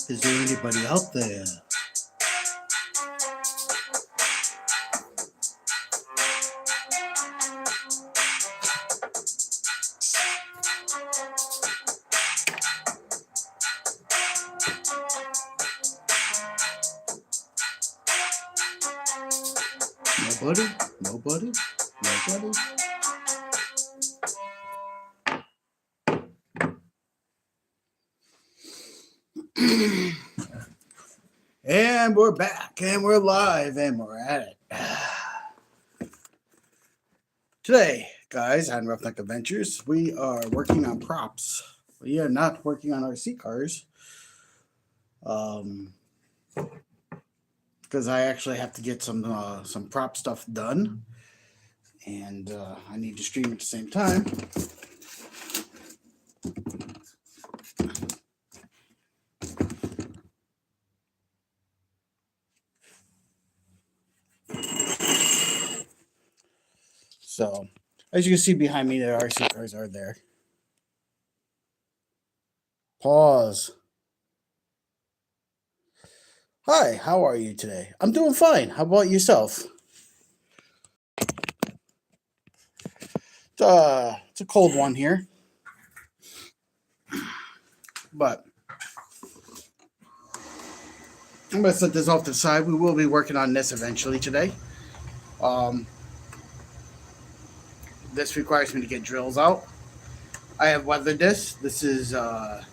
Is there anybody out there? Nobody? Nobody? Nobody? And we're back, and we're live, and we're at it. Today, guys, on Roughneck Adventures, we are working on props. We are not working on RC cars. Because I actually have to get some prop stuff done. And I need to stream at the same time. So, as you can see behind me, the RC cars are there. Pause. Hi, how are you today? I'm doing fine. How about yourself? It's a cold one here. But I'm going to set this off to the side. We will be working on this eventually today. This requires me to get drills out. I have weathered this. This is a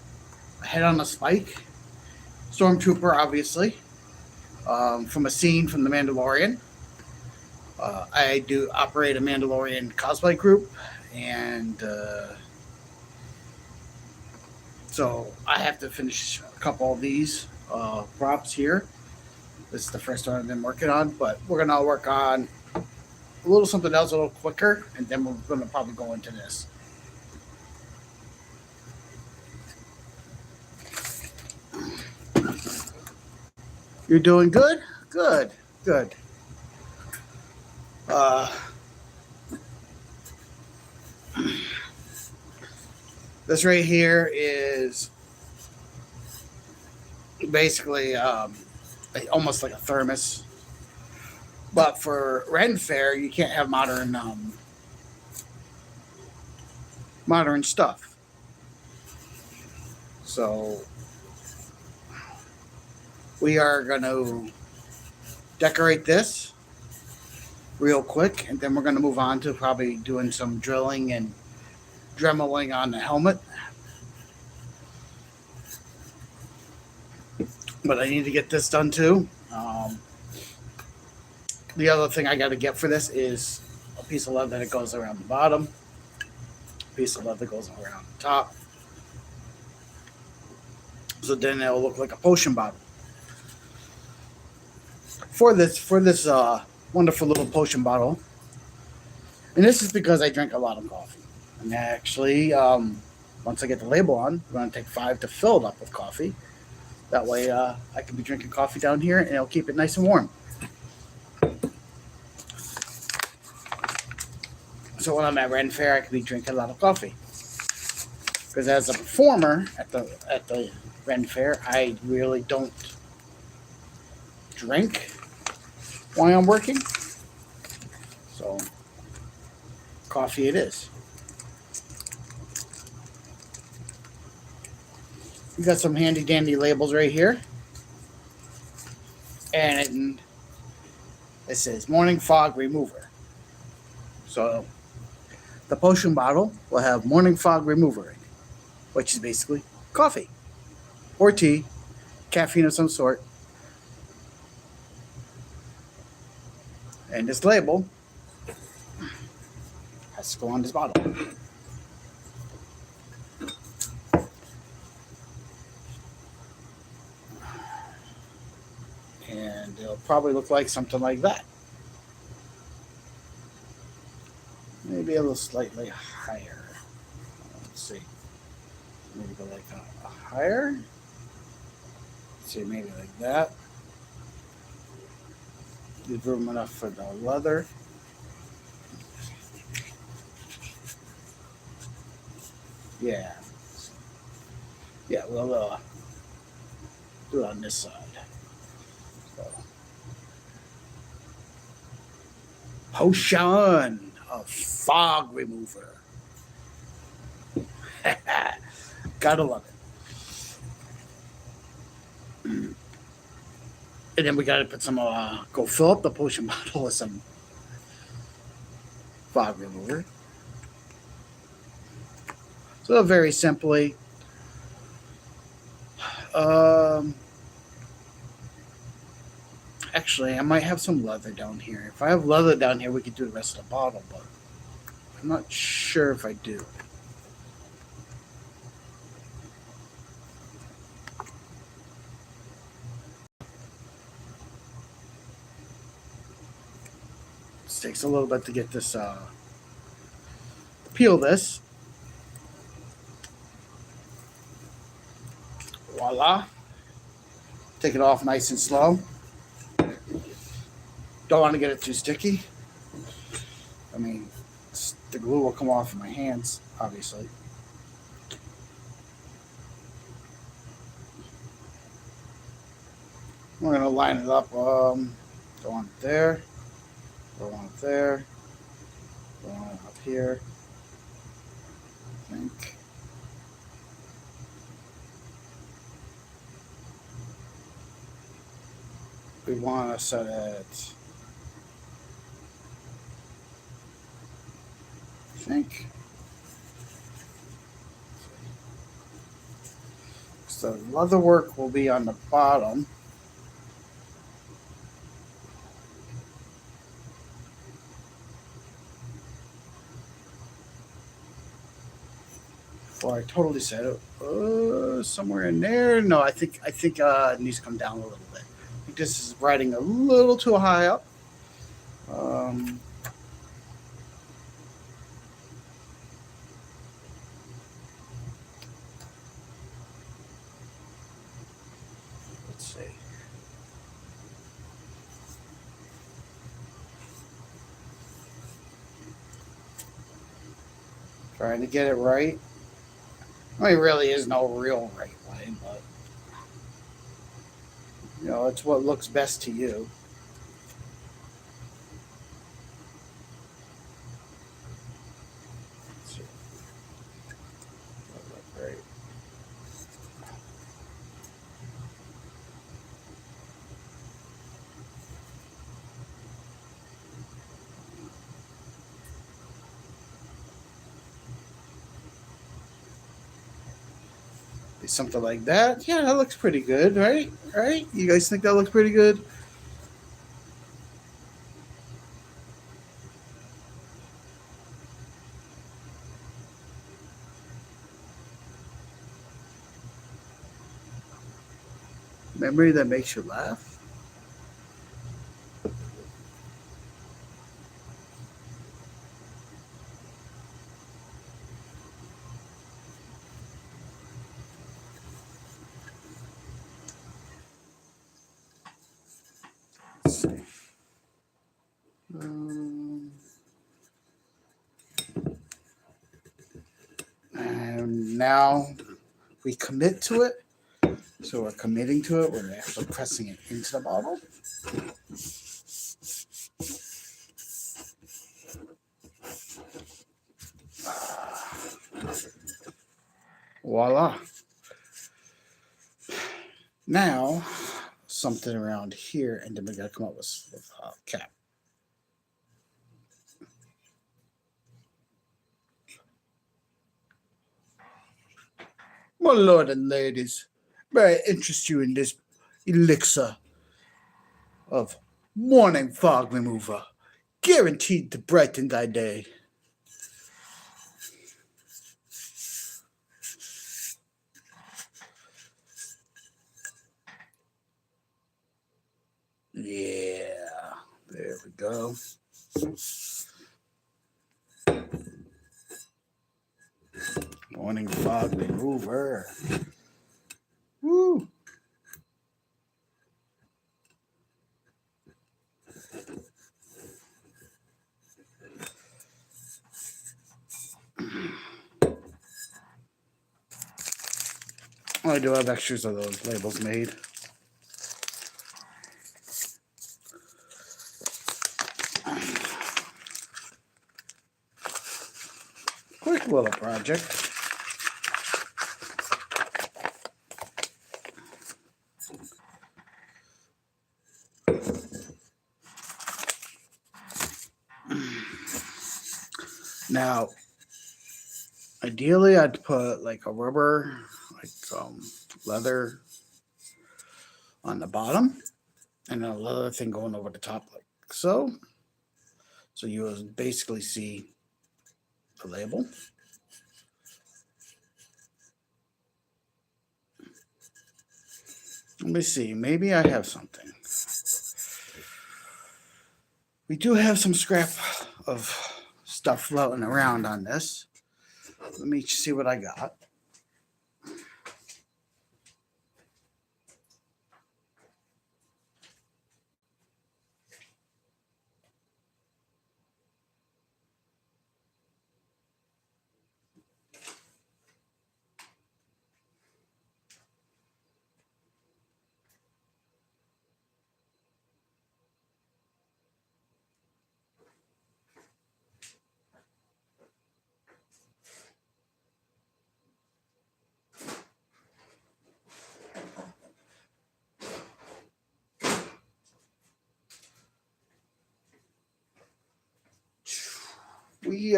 head on a spike. Stormtrooper, obviously. From a scene from The Mandalorian. I do operate a Mandalorian cosplay group. And so I have to finish a couple of these props here. This is the first one I've been working on. But we're going to work on a little something else a little quicker, and then we're going to probably go into this. You're doing good? Good, good. This right here is basically almost like a thermos. But for Ren Fair, you can't have modern stuff. So we are going to decorate this real quick, and then we're going to move on to probably doing some drilling and dremeling on the helmet. But I need to get this done too. The other thing I got to get for this is a piece of leather that goes around the bottom, a piece of leather that goes around the top. So then it'll look like a potion bottle. For this wonderful little potion bottle, and this is because I drink a lot of coffee. And actually, once I get the label on, I'm going to take 5 to fill it up with coffee. That way I can be drinking coffee down here, and it'll keep it nice and warm. So when I'm at Ren Fair, I can be drinking a lot of coffee. Because as a performer at the Ren Fair, I really don't drink while I'm working. So coffee it is. We got some handy dandy labels right here. And it says Morning Fog Remover. So the potion bottle will have Morning Fog Remover in it, which is basically coffee or tea, caffeine of some sort. And this label has to go on this bottle. And it'll probably look like something like that. Maybe a little slightly higher. Let's see. Maybe go like a higher. Let's see, maybe like that. Leave room enough for the leather. Yeah. Yeah, we'll do it on this side. So. Potion of fog remover. Gotta love it. And then we gotta put some, go fill up the potion bottle with some fog remover. So very simply, actually, I might have some leather down here. If I have leather down here, we could do the rest of the bottle, but I'm not sure if I do. This takes a little bit to get this, peel this. Voila. Take it off nice and slow. Don't want to get it too sticky. I mean, the glue will come off in my hands, obviously. We're going to line it up. Go on there. Go on there. Go on up here. I think. We want to set it. I think. So the leather work will be on the bottom. Before I totally set it, somewhere in there. No, I think it needs to come down a little bit. I think this is riding a little too high up. Let's see. Trying to get it right. I mean, really is no real right way, but you know, it's what looks best to you. Let's see. That'll look great. Something like that. Yeah, that looks pretty good, right? Right? You guys think that looks pretty good? Memory that makes you laugh? Let's see. And now we commit to it. So we're committing to it. We're actually pressing it into the bottle. Voila. Now, something around here, and then we got to come up with a cap. My lord and ladies, may I interest you in this elixir of morning fog remover. guaranteed to brighten thy day. Yeah, there we go. Morning fog remover. Woo! I do have extras of those labels made. Quick little project. Now, ideally, I'd put like a rubber, like leather on the bottom, and a leather thing going over the top, like so. So you will basically see the label. Let me see. Maybe I have something. We do have some scrap of stuff floating around on this. Let me see what I got. We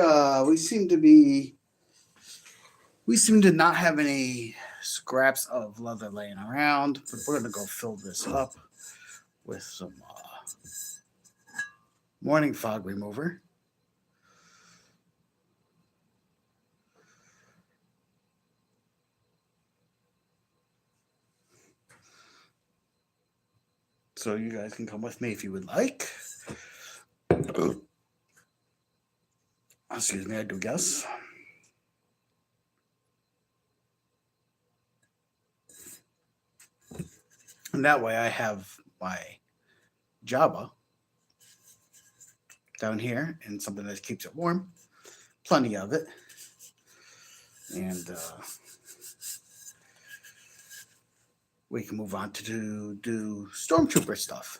seem to not have any scraps of leather laying around, but we're gonna go fill this up with some morning fog remover. So you guys can come with me if you would like. Excuse me, I do guess. And that way I have my Java down here and something that keeps it warm. Plenty of it. And we can move on to do stormtrooper stuff.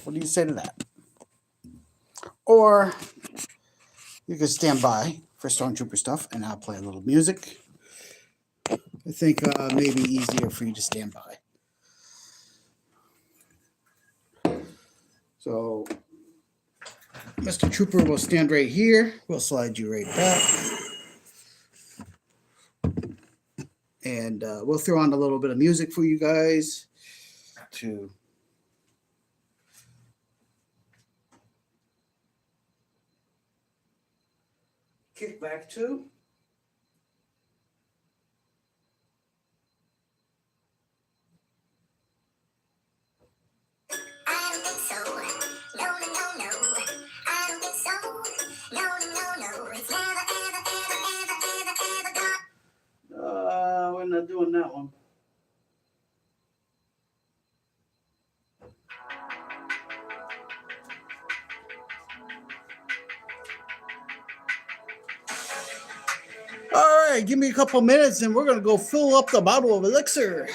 What do you say to that? Or you can stand by for stormtrooper stuff and I'll play a little music. I think maybe easier for you to stand by. So Mr. Trooper will stand right here. We'll slide you right back. And we'll throw on a little bit of music for you guys to kick back to. We're not doing that one. All right, give me a couple minutes and we're going to go fill up the bottle of elixir.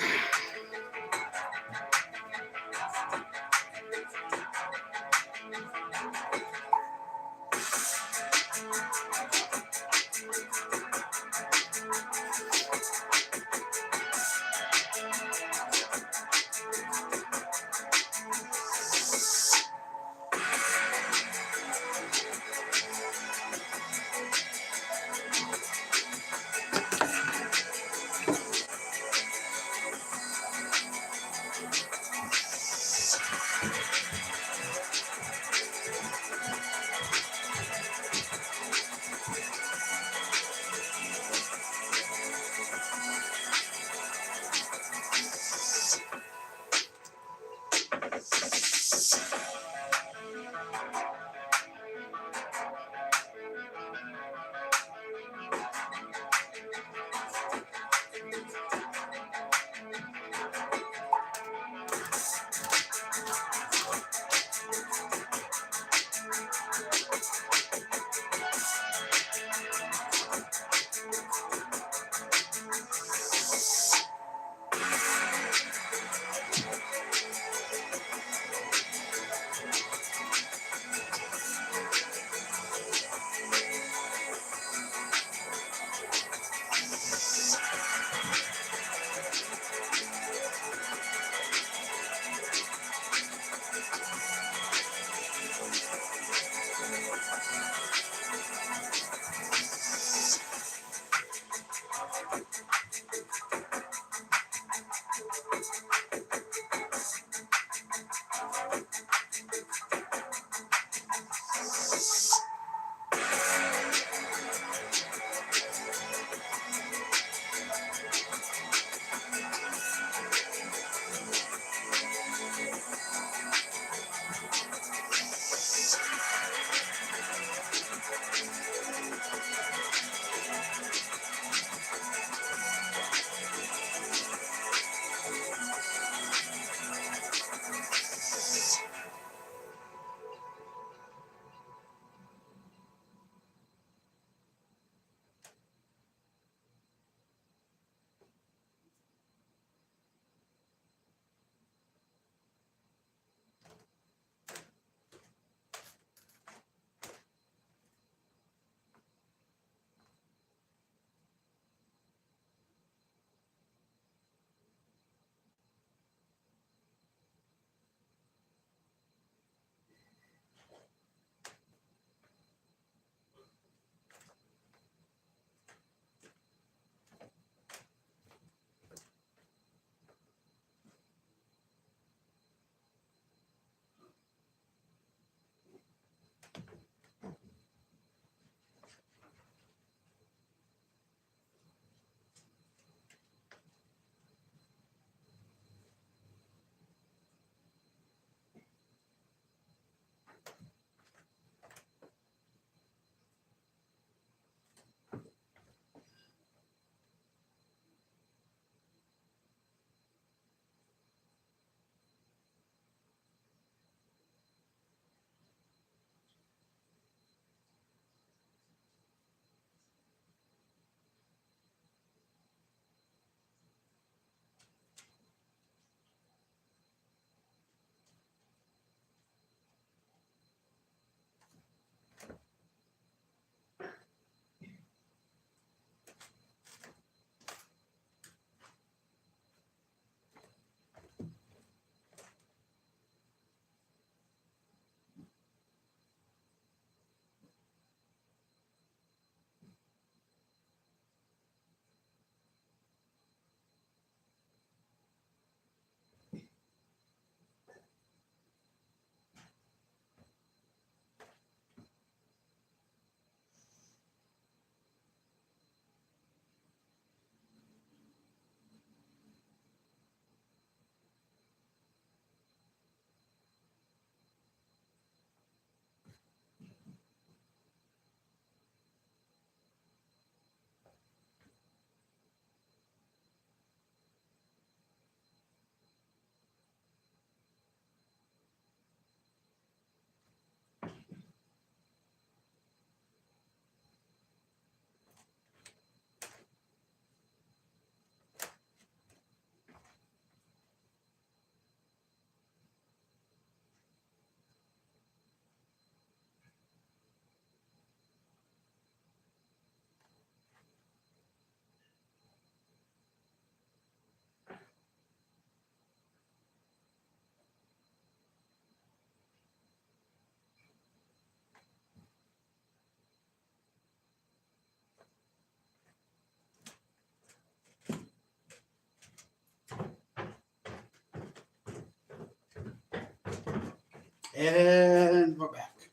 And we're back.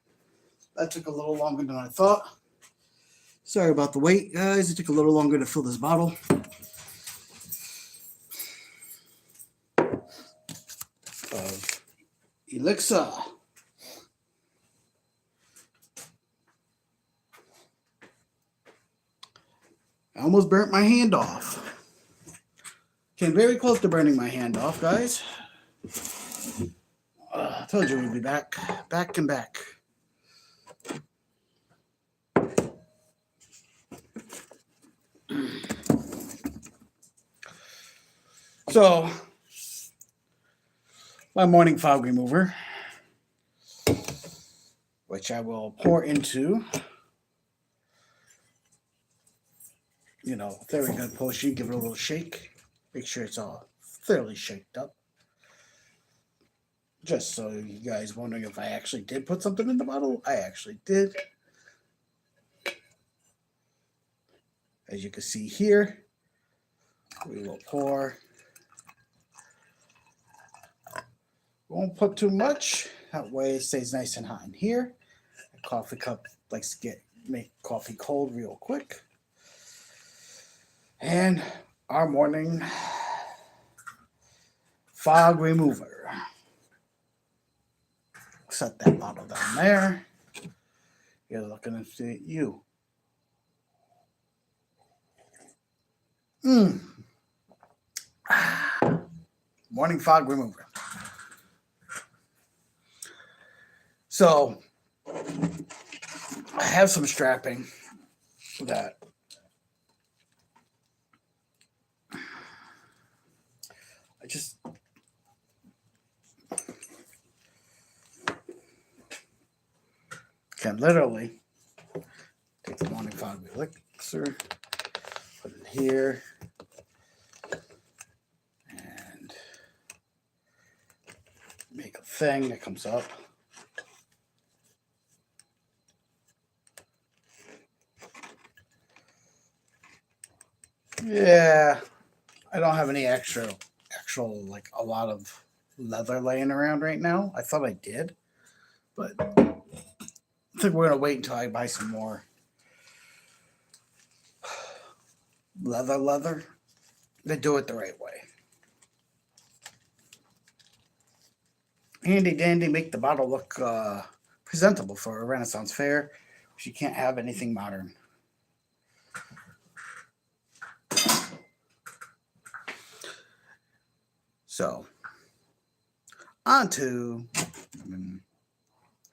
That took a little longer than I thought. Sorry about the wait, guys. It took a little longer to fill this bottle of elixir. I almost burnt my hand off. Came very close to burning my hand off, guys. I told you we'd be back. Back and back. So, my morning fog remover, which I will pour into, very good potion. Give it a little shake. Make sure it's all fairly shaked up. Just so you guys wondering if I actually did put something in the bottle, I actually did. As you can see here, we will pour. Won't put too much. That way it stays nice and hot in here. A coffee cup likes to make coffee cold real quick. And our morning fog remover. Set that bottle down there. You're looking at you. Morning fog remover. So I have some strapping that I just can literally take the morning fog elixir, put it here, and make a thing that comes up. Yeah, I don't have any actual like a lot of leather laying around right now. I thought I did, but I think we're gonna wait until I buy some more leather. They do it the right way. Handy dandy, make the bottle look presentable for a Renaissance fair. But you can't have anything modern. So, on to,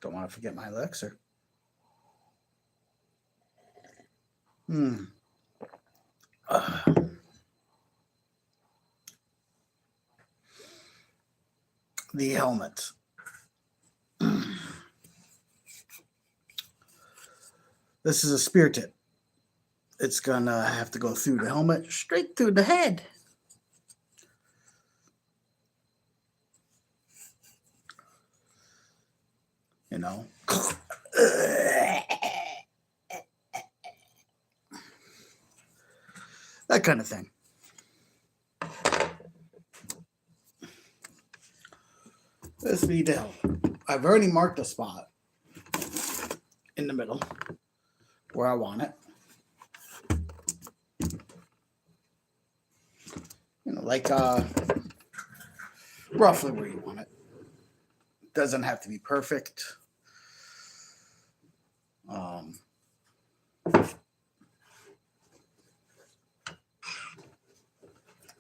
don't want to forget my elixir. The helmet. This is a spear tip. It's gonna have to go through the helmet, straight through the head. You know. That kind of thing. This be the helmet. I've already marked a spot in the middle where I want it. You know, like roughly where you want it. Doesn't have to be perfect.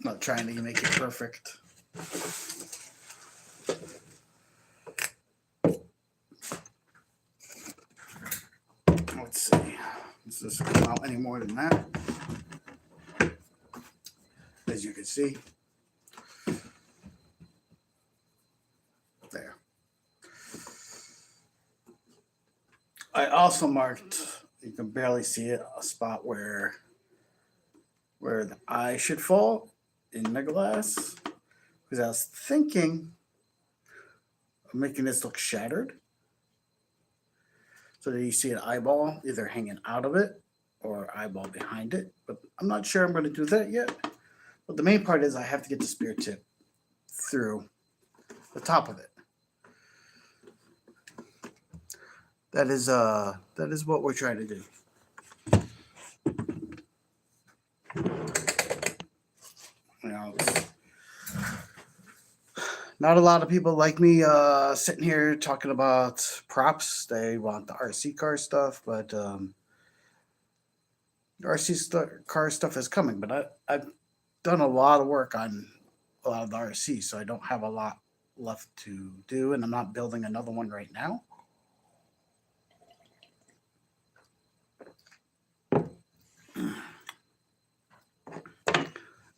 Not trying to make it perfect. Let's see. Does this come out any more than that? As you can see. There. I also marked, you can barely see it, a spot where the eye should fall in the glass. Because I was thinking of making this look shattered. So that you see an eyeball either hanging out of it or eyeball behind it. But I'm not sure I'm going to do that yet. But the main part is I have to get the spear tip through the top of it. That is what we're trying to do. You know, not a lot of people like me sitting here talking about props. They want the RC car stuff, but the RC car stuff is coming. But I've done a lot of work on a lot of the RC, so I don't have a lot left to do, and I'm not building another one right now.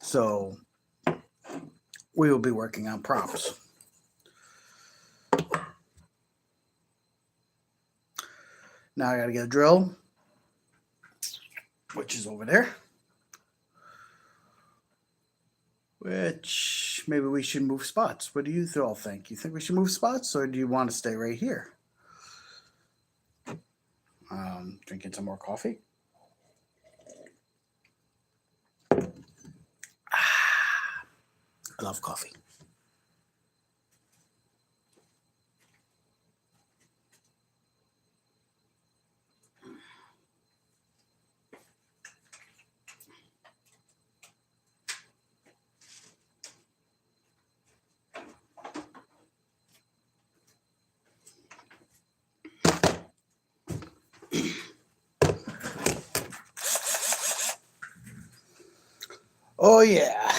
So we will be working on props. Now I got to get a drill, which is over there. Which maybe we should move spots. What do you all think? You think we should move spots, or do you want to stay right here? Drinking some more coffee. I love coffee. Oh, yeah.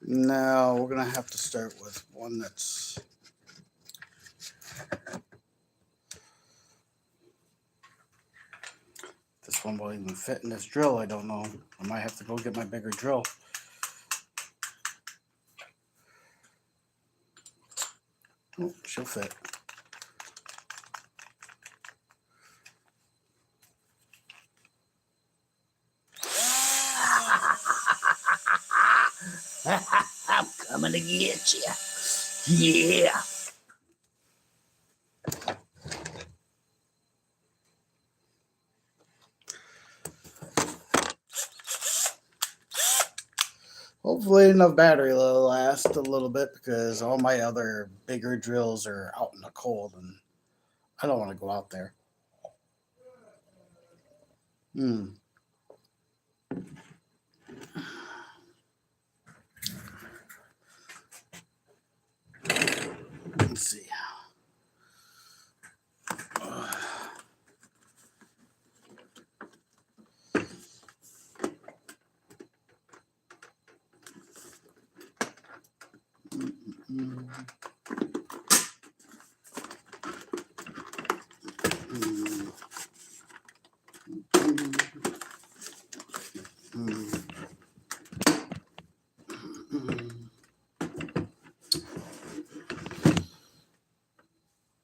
Now we're going to have to start with one that's... This one will even fit in this drill, I don't know. I might have to go get my bigger drill. Oh, she'll fit. I'm coming to get you. Yeah. Hopefully enough battery will last a little bit because all my other bigger drills are out in the cold and I don't want to go out there. Let's see.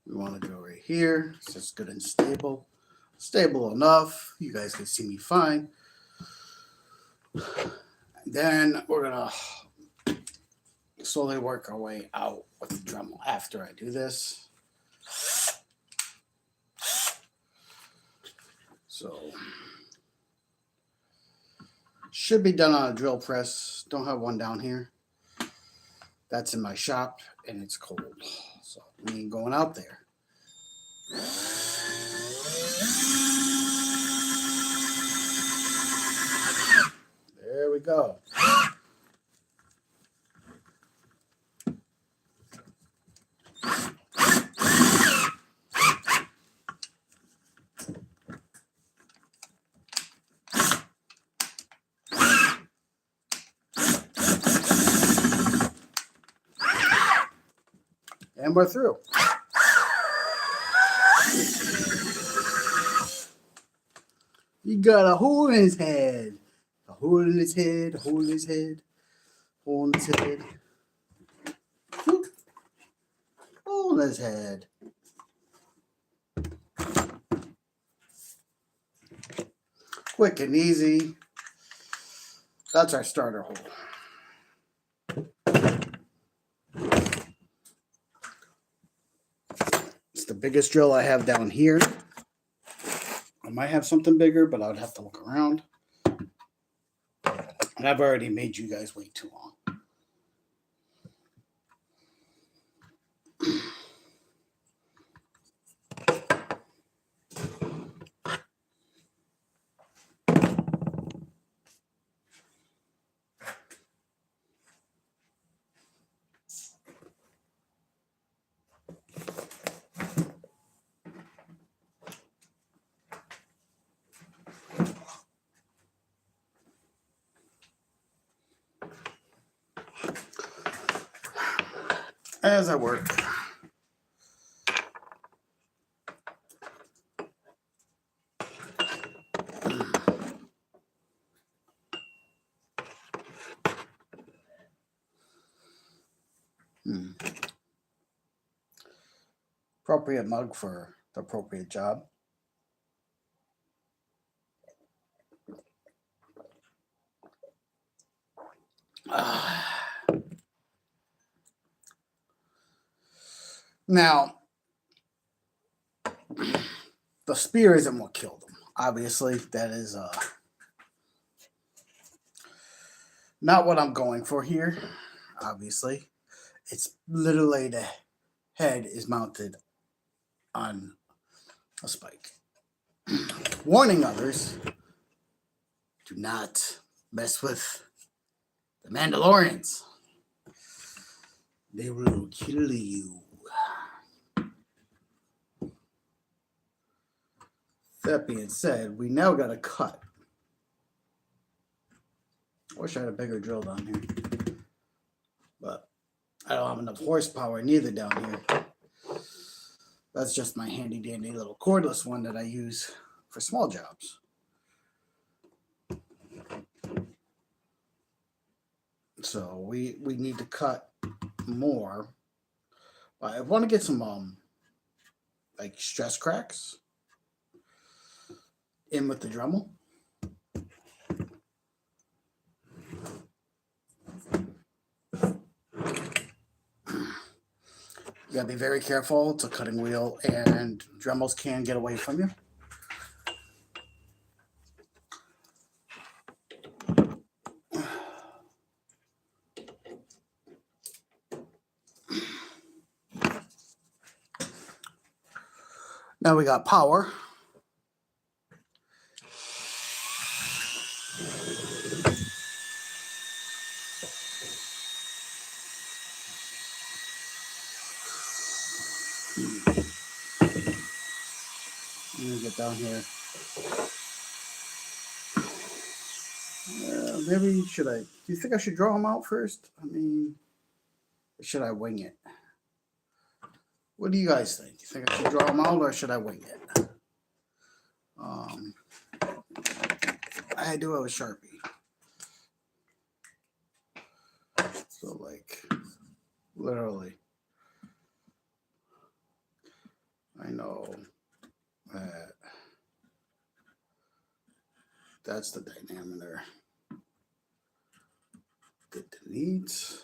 We want to go right here, so it's good and stable. Stable enough. You guys can see me fine. Then we're going to slowly work our way out with the Dremel after I do this. So, should be done on a drill press. Don't have one down here. That's in my shop and it's cold. So, we ain't going out there. There we go. And we're through. He got a hole in his head. A hole in his head, a hole in his head, hole in his head. Hole in his head. Quick and easy. That's our starter hole. It's the biggest drill I have down here. I might have something bigger, but I would have to look around. And I've already made you guys wait too long. As I work. Appropriate mug for the appropriate job. Now, the spear isn't what killed him. Obviously, that is not what I'm going for here. Obviously, it's literally the head is mounted on a spike. Warning others, do not mess with the Mandalorians. They will kill you. That being said, we now got to cut. I wish I had a bigger drill down here, but I don't have enough horsepower neither down here. That's just my handy dandy little cordless one that I use for small jobs. So we need to cut more. But I want to get some like stress cracks in with the Dremel. You gotta be very careful. It's a cutting wheel, and Dremels can get away from you. Now we got power. Let me get down here. Maybe should I? Do you think I should draw them out first? I mean, or should I wing it? What do you guys think? You think I should draw them out or should I wing it? I do have a Sharpie. So like, literally, I know that that's the diameter. Get the needs.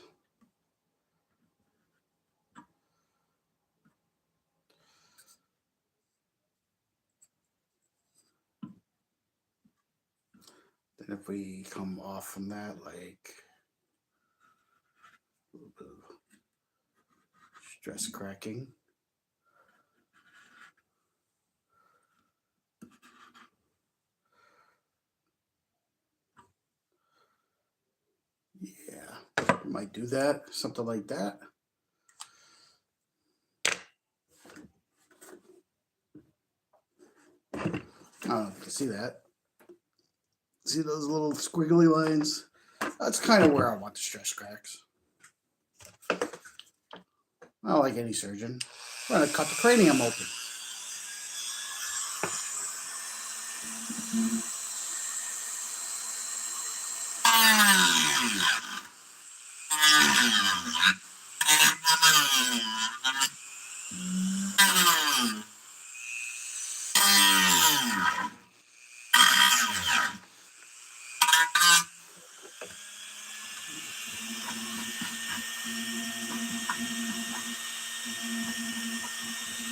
Then if we come off from that, like a little bit of stress cracking. Yeah, might do that, something like that. I don't know if you can see that. See those little squiggly lines? That's kind of where I want the stress cracks. Not like any surgeon. I'm going to cut the cranium open.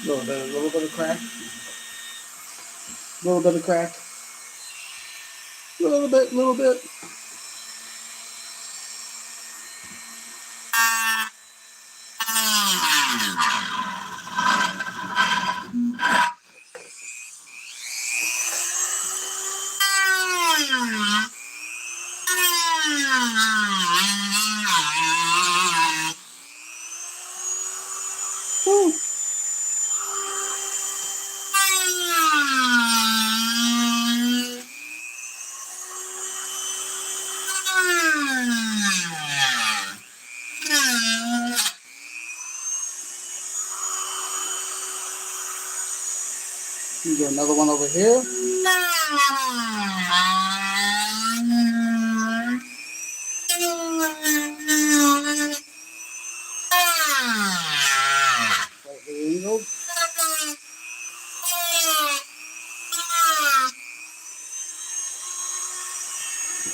A little bit of crack. A little bit of crack. Little bit. Woo. You get another one over here.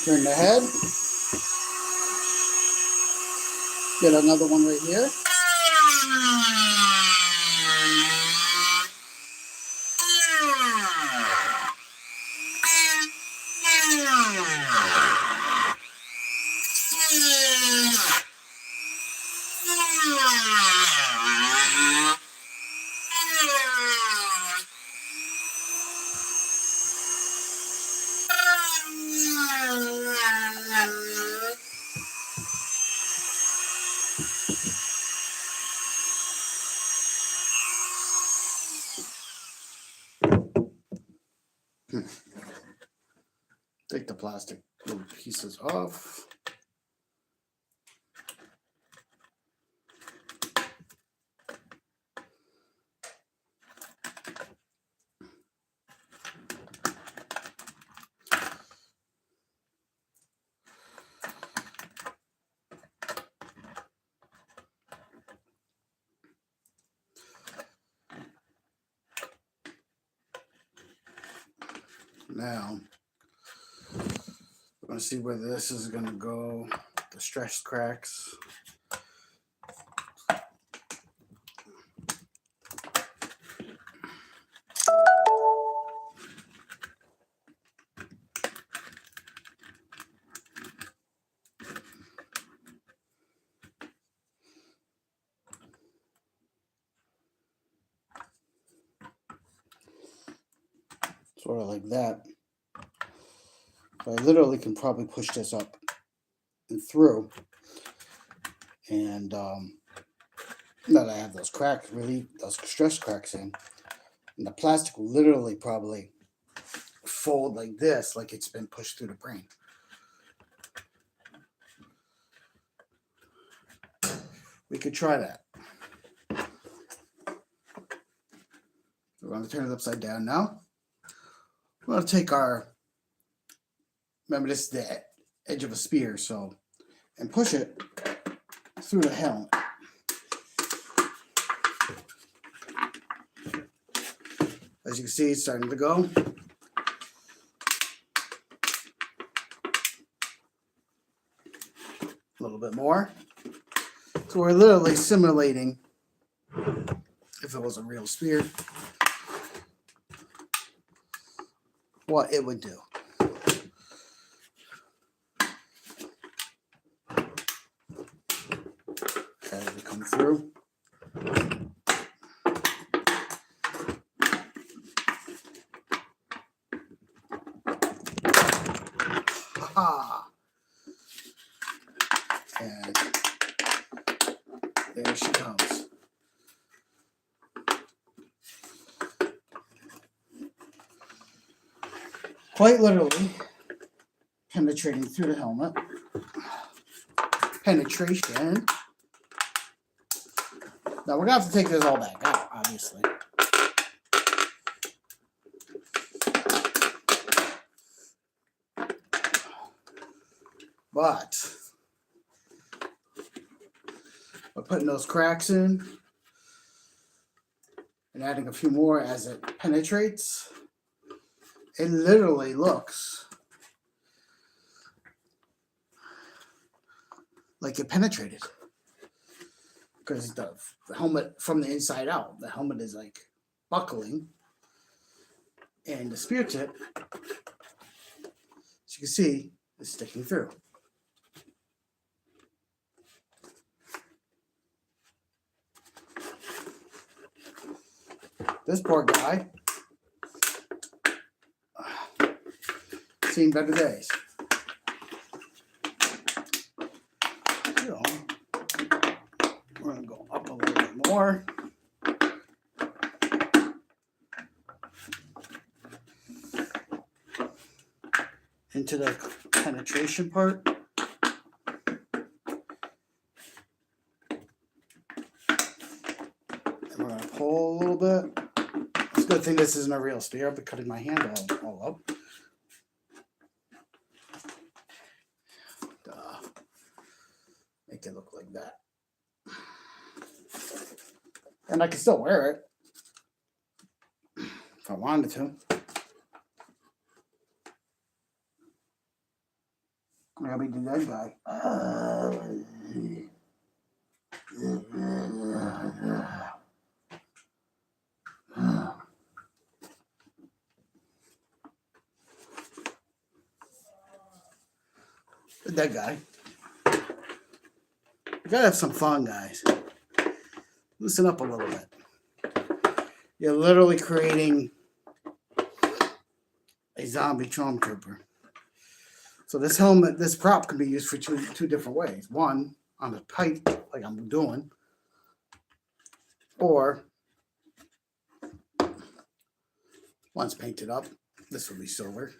Turn the head. Get another one right here. plastic little pieces off. Now, we're going to see where this is going to go. The stress cracks. Sort of like that. So I literally can probably push this up and through. And now that I have those cracks, really, those stress cracks in, and the plastic will literally probably fold like this, like it's been pushed through the brain. We could try that. We're going to turn it upside down now. We're going to take our, remember this is the edge of a spear, so, and push it through the helmet. As you can see, it's starting to go. A little bit more. So we're literally simulating, if it was a real spear, what it would do. Okay, we come through. Ha! And there she comes. Quite literally penetrating through the helmet. Penetration. Now we're going to have to take this all back out, obviously. But by putting those cracks in and adding a few more as it penetrates, it literally looks like it penetrated. Because the helmet from the inside out, the helmet is like buckling, and the spear tip, as you can see, is sticking through. This poor guy, seen better days. So, we're going to go up a little bit more. Into the penetration part. And we're going to pull a little bit. It's a good thing this isn't a real spear. I've been cutting my hand all up. Make it look like that. And I can still wear it if I wanted to. Let me do that guy. That guy. You gotta have some fun, guys. Loosen up a little bit. You're literally creating a zombie stormtrooper. So this helmet, this prop can be used for two different ways. One, on a pipe, like I'm doing, or once painted up, this will be silver.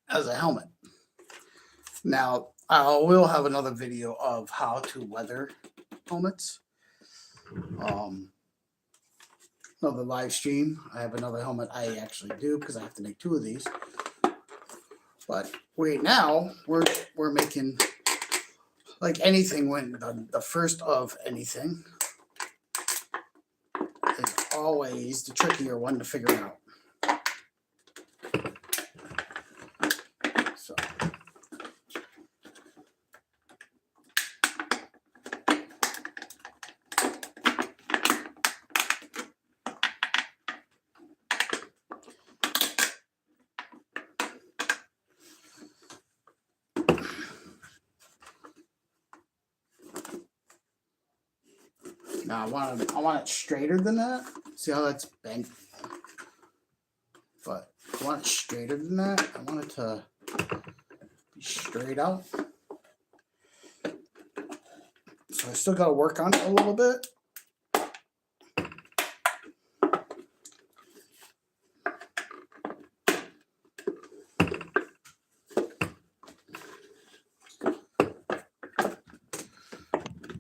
as a helmet. Now, I will have another video of how to weather helmets. Another live stream. I have another helmet I actually do because I have to make 2 of these. But right now we're making like anything when the first of anything is always the trickier one to figure out. So now I want it straighter than that. See how that's bent? But I want it straighter than that. I want it to be straight out. So I still got to work on it a little bit.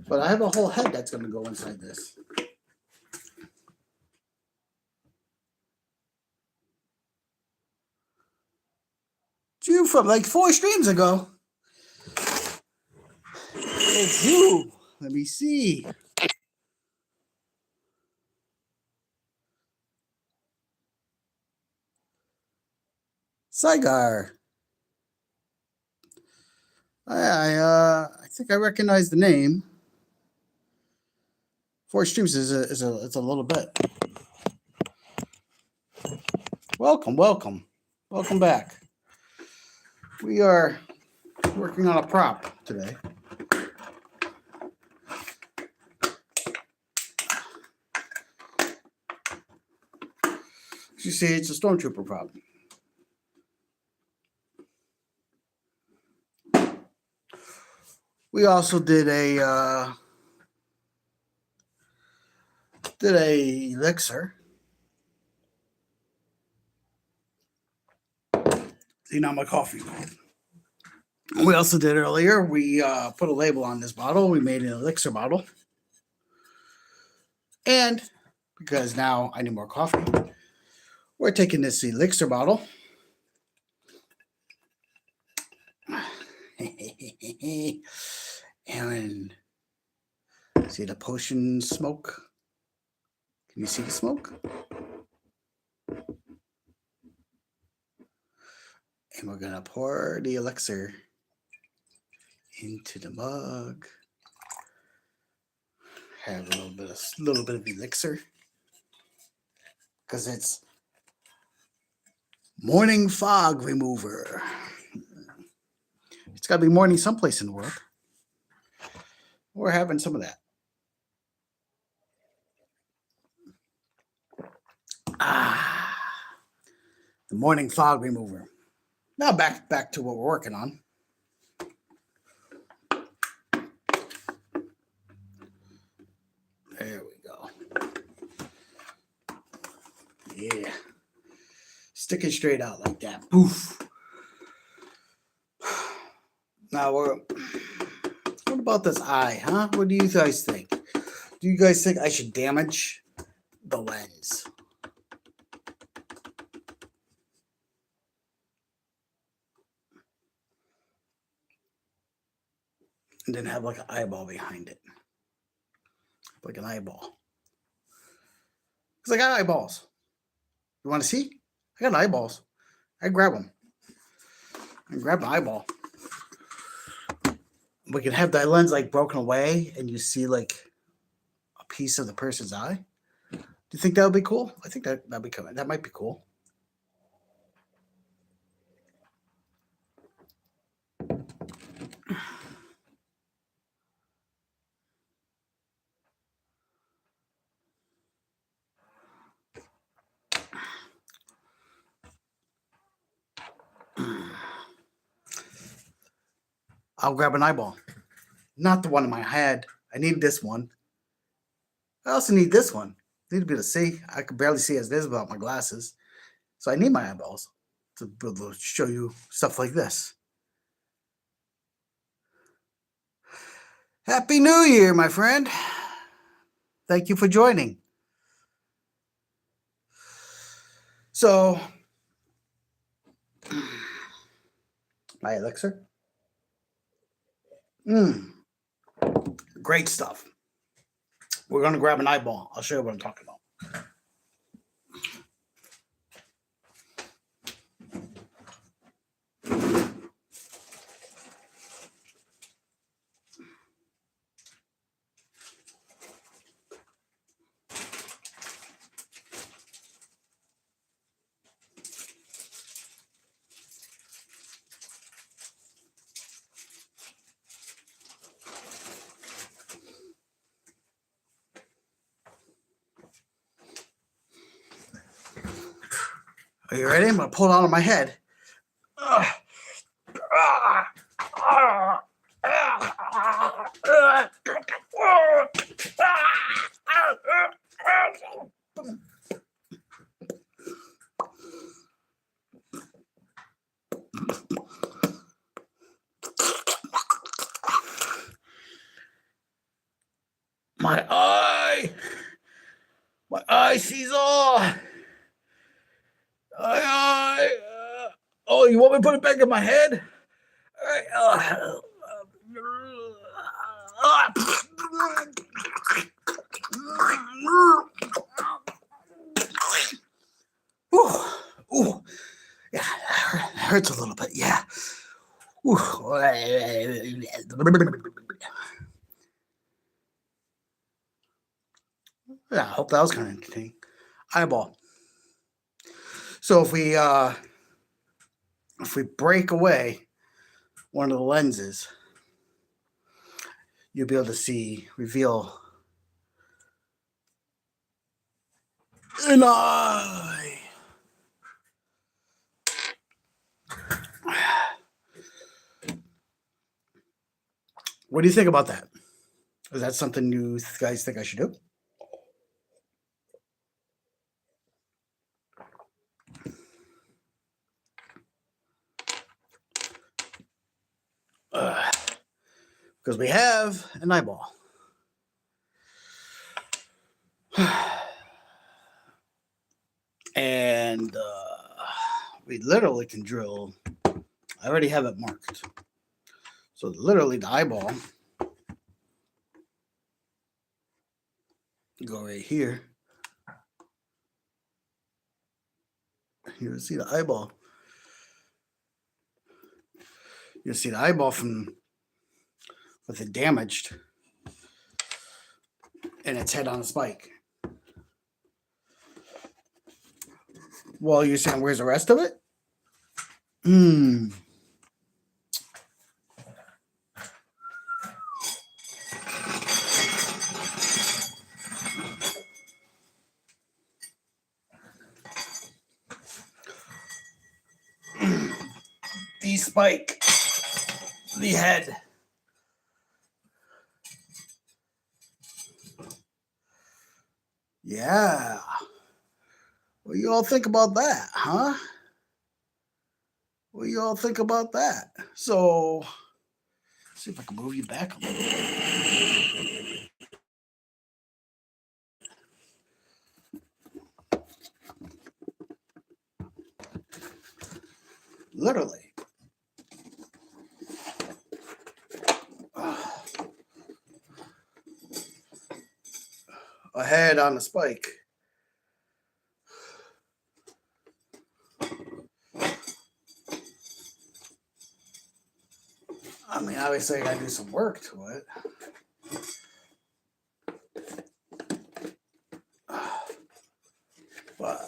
But I have a whole head that's going to go inside this. You from like 4 streams ago. It's you. Let me see. Saigar. I think I recognize the name. 4 streams is a little bit. Welcome back. We are working on a prop today. As you see, it's a stormtrooper prop. We also did a elixir. See, now my coffee. We also did earlier. We put a label on this bottle. We made an elixir bottle, and because now I need more coffee, we're taking this elixir bottle. And see the potion smoke? Can you see the smoke? And we're gonna pour the elixir into the mug. Have a little bit of elixir because it's morning fog remover. It's got to be morning someplace in the world. We're having some of that. The morning fog remover. Now back to what we're working on. There we go. Yeah. Stick it straight out like that. Poof. Now what about this eye, huh? What do you guys think? Do you guys think I should damage the lens? And then have like an eyeball behind it. Like an eyeball. Because I got eyeballs. You want to see? I got eyeballs. I grab them. I grab an eyeball. We can have that lens like broken away and you see like a piece of the person's eye. Do you think that would be cool? I think that might be cool. I'll grab an eyeball. Not the one in my head. I need this one. I also need this one. I need to be able to see. I can barely see as it is without my glasses. So I need my eyeballs to be able to show you stuff like this. Happy New Year, my friend. Thank you for joining. So, my elixir. Great stuff. We're going to grab an eyeball. I'll show you what I'm talking about. Are you ready? I'm going to pull it out of my head. My eye sees all. Oh, you want me to put it back in my head? All right. Ooh. Yeah, it hurts a little bit. Yeah. Ooh. Yeah, I hope that was kind of entertaining. Eyeball. So if we break away one of the lenses, you'll be able to reveal an eye. What do you think about that? Is that something you guys think I should do? Because we have an eyeball. And we literally can drill. I already have it marked. So literally the eyeball go right here. You see the eyeball. You see the eyeball with it damaged and its head on a spike. Well, you're saying where's the rest of it? The spike, the head. Yeah. What do you all think about that, huh? What do you all think about that? So, let's see if I can move you back a little bit. Literally. A head on a spike. I mean, obviously, I gotta do some work to it. But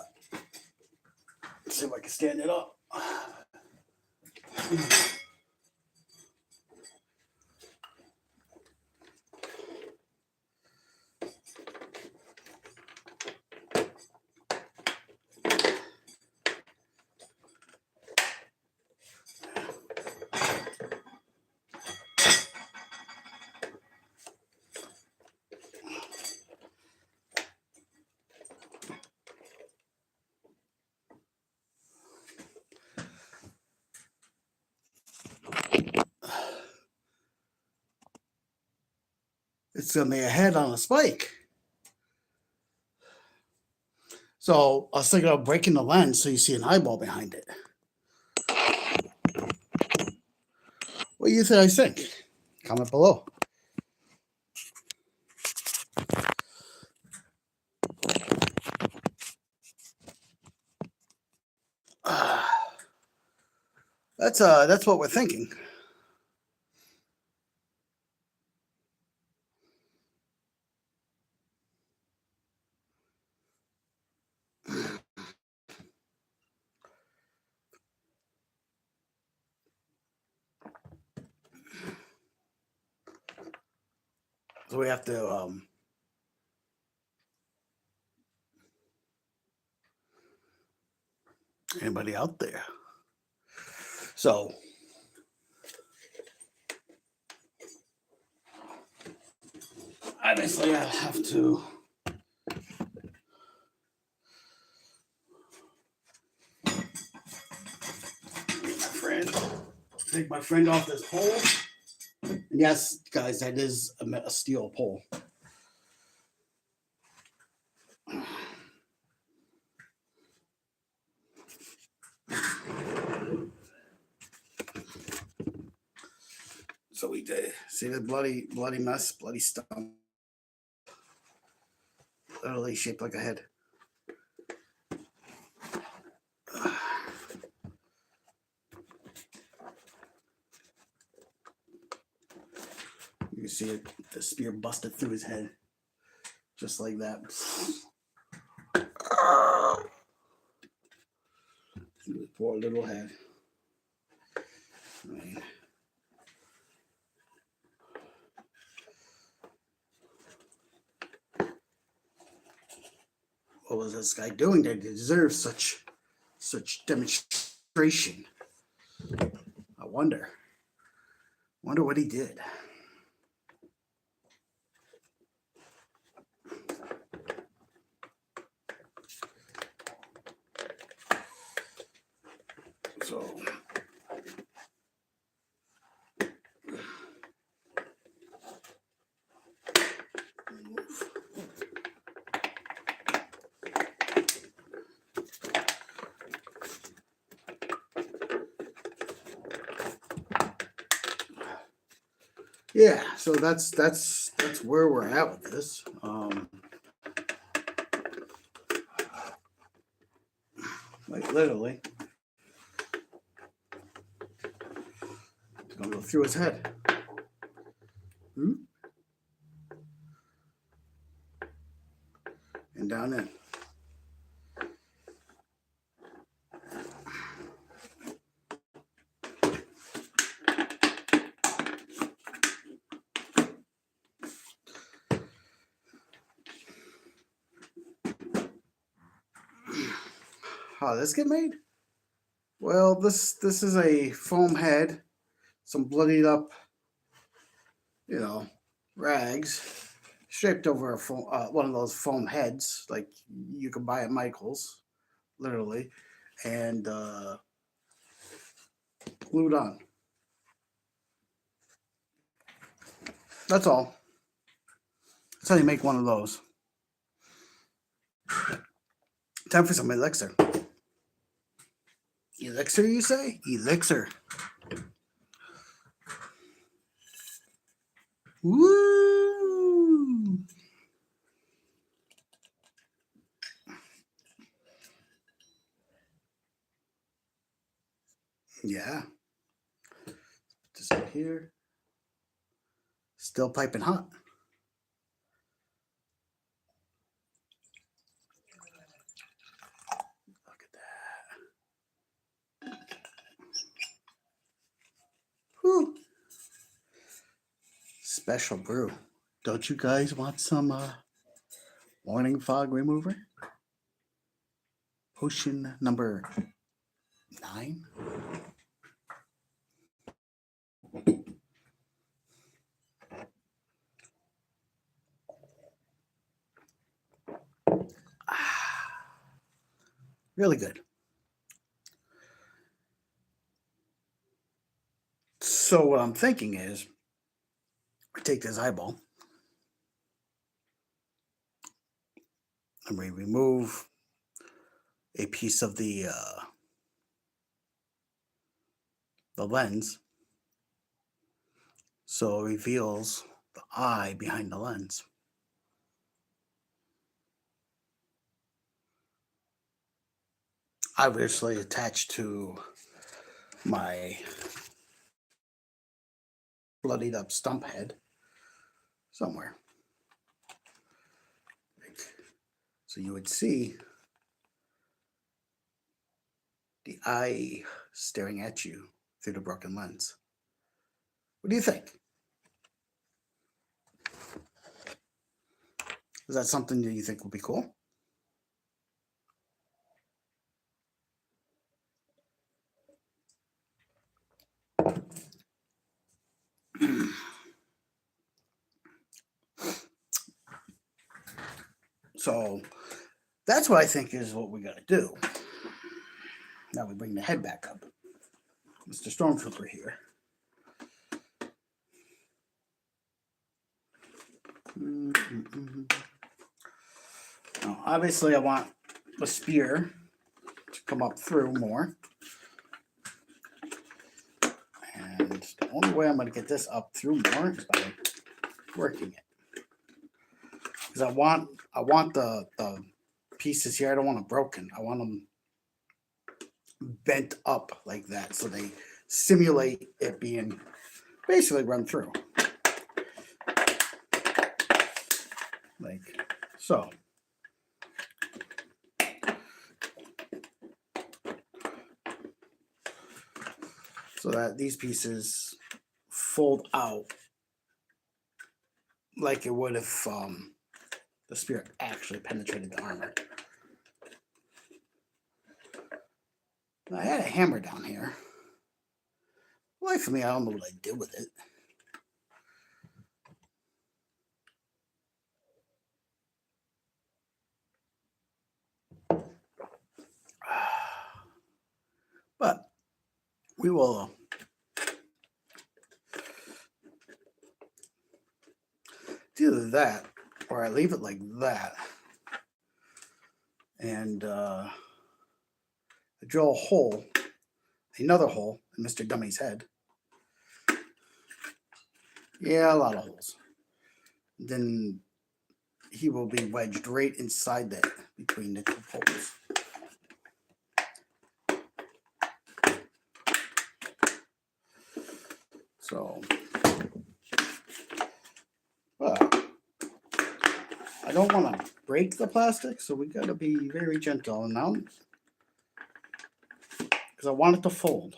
let's see if I can stand it up. It's going to be a head on a spike. So I was thinking of breaking the lens so you see an eyeball behind it. What do you guys think? Comment below. That's what we're thinking. So we have to anybody out there? So obviously I have to take my friend off this pole. And yes, guys, that is a steel pole. So we did see the bloody mess, bloody stump, literally shaped like a head. You can see it, the spear busted through his head, just like that. Poor little head. I mean, what was this guy doing that deserves such demonstration? I wonder what he did. So yeah, so that's where we're at with this. Like literally, it's gonna go through his head. And down in. How did this get made? Well, this is a foam head, some bloodied up, rags, draped over a foam, one of those foam heads like you can buy at Michael's, literally, and glued on. That's all. That's how you make one of those. Time for some elixir. Elixir, you say? Elixir. Woo! Yeah. Just up here. Still piping hot. Look at that. Whew. Special brew. Don't you guys want some morning fog remover? Potion number 9. Really good. So what I'm thinking is, I take this eyeball, and we remove a piece of the lens, so it reveals the eye behind the lens. Obviously attached to my bloodied up stump head somewhere. So you would see the eye staring at you through the broken lens. What do you think? Is that something that you think would be cool? So that's what I think is what we got to do. Now we bring the head back up. Mr. Stormtrooper here. Now, obviously, I want the spear to come up through more. And the only way I'm going to get this up through more is by working it. Because I want the pieces here, I don't want them broken. I want them bent up like that so they simulate it being basically run through. Like so. So that these pieces fold out like it would if the spear actually penetrated the armor. Now, I had a hammer down here. Well, for me, I don't know what I did with it. But we will do either that or I leave it like that and I drill a hole, another hole in Mr. Dummy's head. Yeah, a lot of holes. Then he will be wedged right inside that between the two holes. So, I don't want to break the plastic, so we got to be very gentle now because I want it to fold.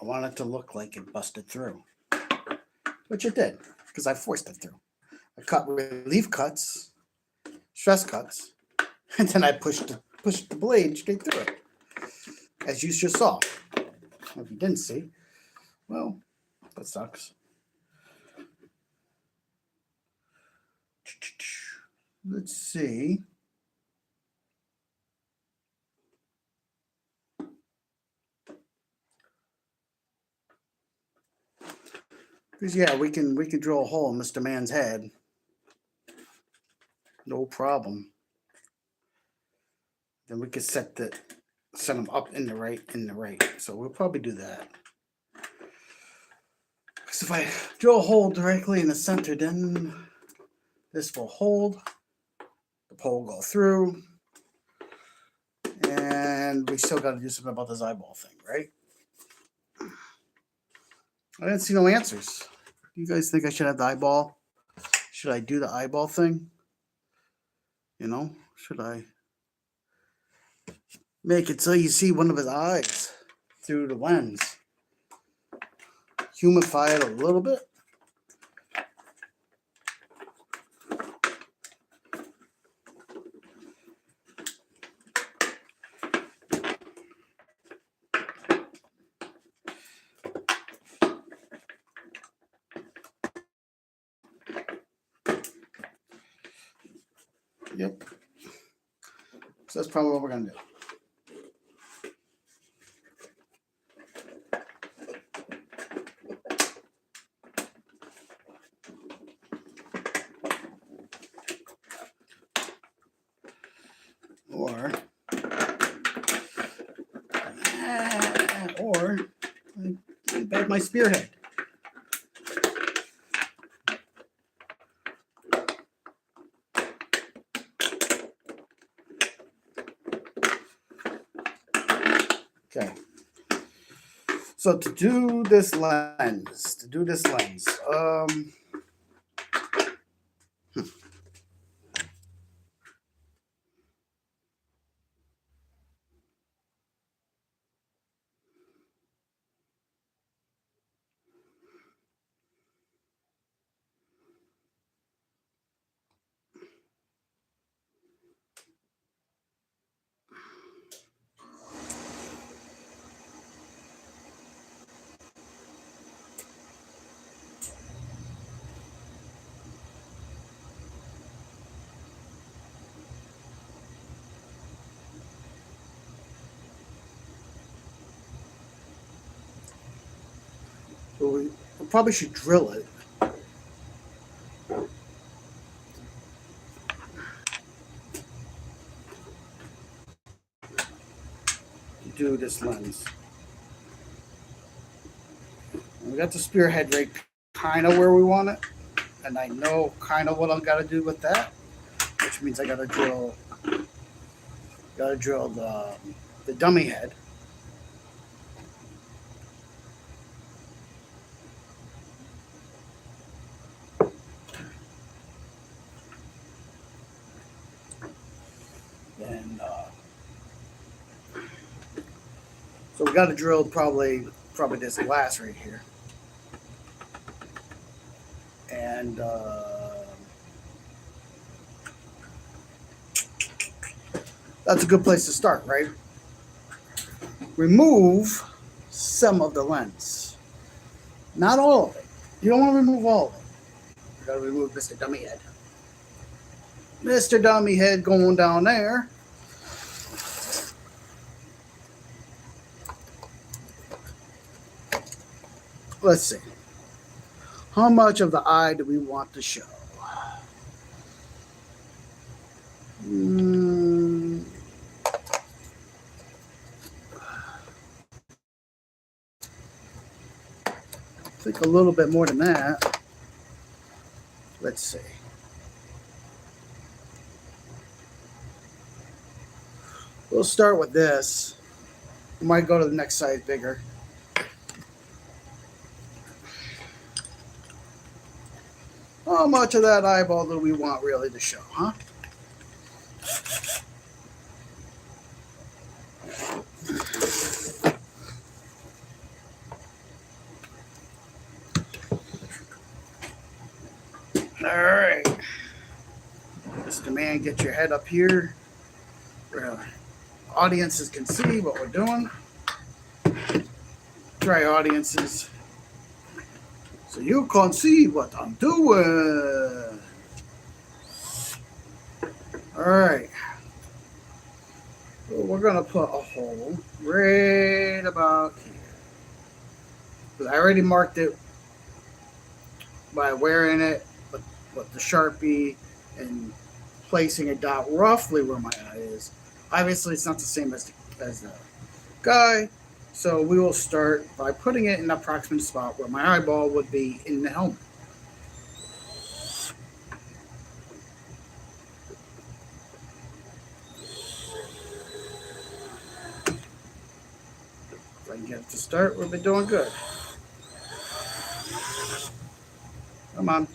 I want it to look like it busted through, which it did because I forced it through. I cut relief cuts, stress cuts, and then I pushed the blade straight through it, as you just saw. If you didn't see, well, that sucks. Let's see. Because yeah, we can drill a hole in Mr. Man's head. No problem. Then we could set him up in the right. So we'll probably do that. Because if I drill a hole directly in the center, then this will hold. The pole will go through. And we still got to do something about this eyeball thing, right? I didn't see no answers. Do you guys think I should have the eyeball? Should I do the eyeball thing? You know, should I make it so you see one of his eyes through the lens? Humidify it a little bit. Yep. So that's probably what we're going to do. or I bag my spearhead. Okay. So to do this lens, so we probably should drill it. To do this lens. And we got the spearhead right kind of where we want it, and I know kind of what I've got to do with that, which means I got to drill the dummy head. And so we got to drill probably this glass right here, and that's a good place to start, right? Remove some of the lens, not all of it. You don't want to remove all of it. You got to remove Mr. Dummy Head. Mr. Dummy Head going down there. Let's see. How much of the eye do we want to show? I think a little bit more than that. Let's see. We'll start with this. We might go to the next size bigger. How much of that eyeball do we want really to show, huh? All right. Mr. Man, get your head up here where audiences can see what we're doing. Try audiences so you can see what I'm doing. All right. So we're going to put a hole right about here. Because I already marked it by wearing it with the Sharpie and placing a dot roughly where my eye is. Obviously, it's not the same as the guy. So we will start by putting it in an approximate spot where my eyeball would be in the helmet. If I can get it to start, we'll be doing good. Come on.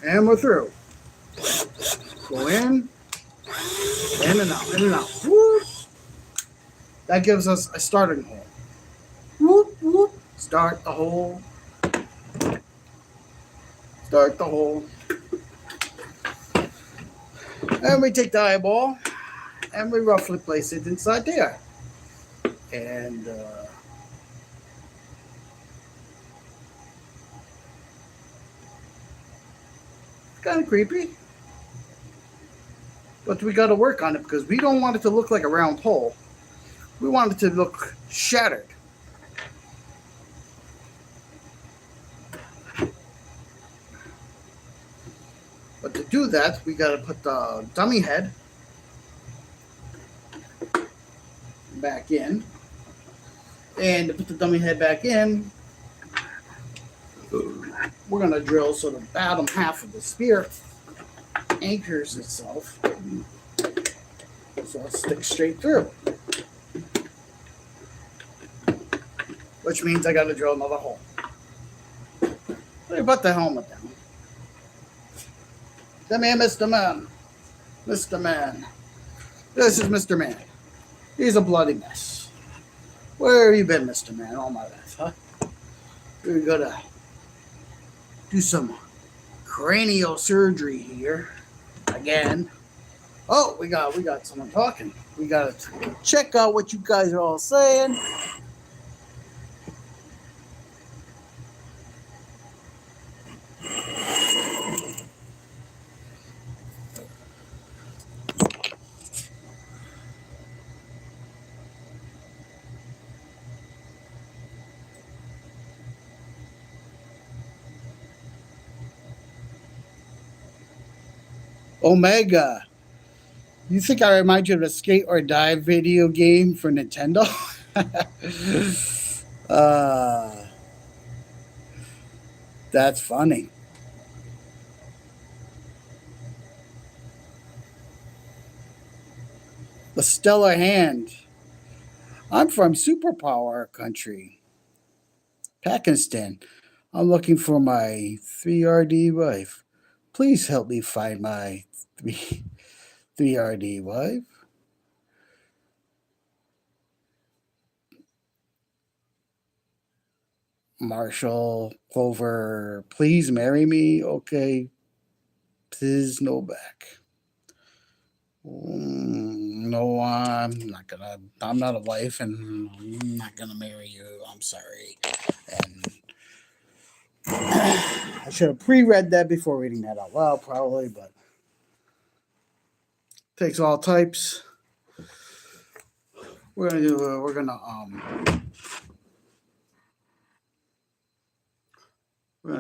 And we're through. Go in and out, in and out. Whoop. That gives us a starting hole. Whoop, whoop. Start the hole. Start the hole. And we take the eyeball and we roughly place it inside there. And it's kind of creepy. But we got to work on it because we don't want it to look like a round hole. We want it to look shattered. But to do that, we got to put the dummy head back in. And to put the dummy head back in, we're going to drill so the bottom half of the spear anchors itself so it sticks straight through. Which means I got to drill another hole. Let me put the helmet down. Come here, Mr. Man. Mr. Man. This is Mr. Man. He's a bloody mess. Where have you been, Mr. Man, all my life, huh? We're gonna do some cranial surgery here. Again. Oh, we got someone talking. We gotta check out what you guys are all saying. Omega. You think I remind you of the Skate or Die video game for Nintendo? That's funny. The Stellar Hand. I'm from superpower country, Pakistan. I'm looking for my 3RD wife. Please help me find my 3RD wife. Marshall Clover, please marry me. Okay, please no back. No, I'm not a wife, and I'm not gonna marry you. I'm sorry. And I should have pre-read that before reading that out loud, probably, but takes all types. We're gonna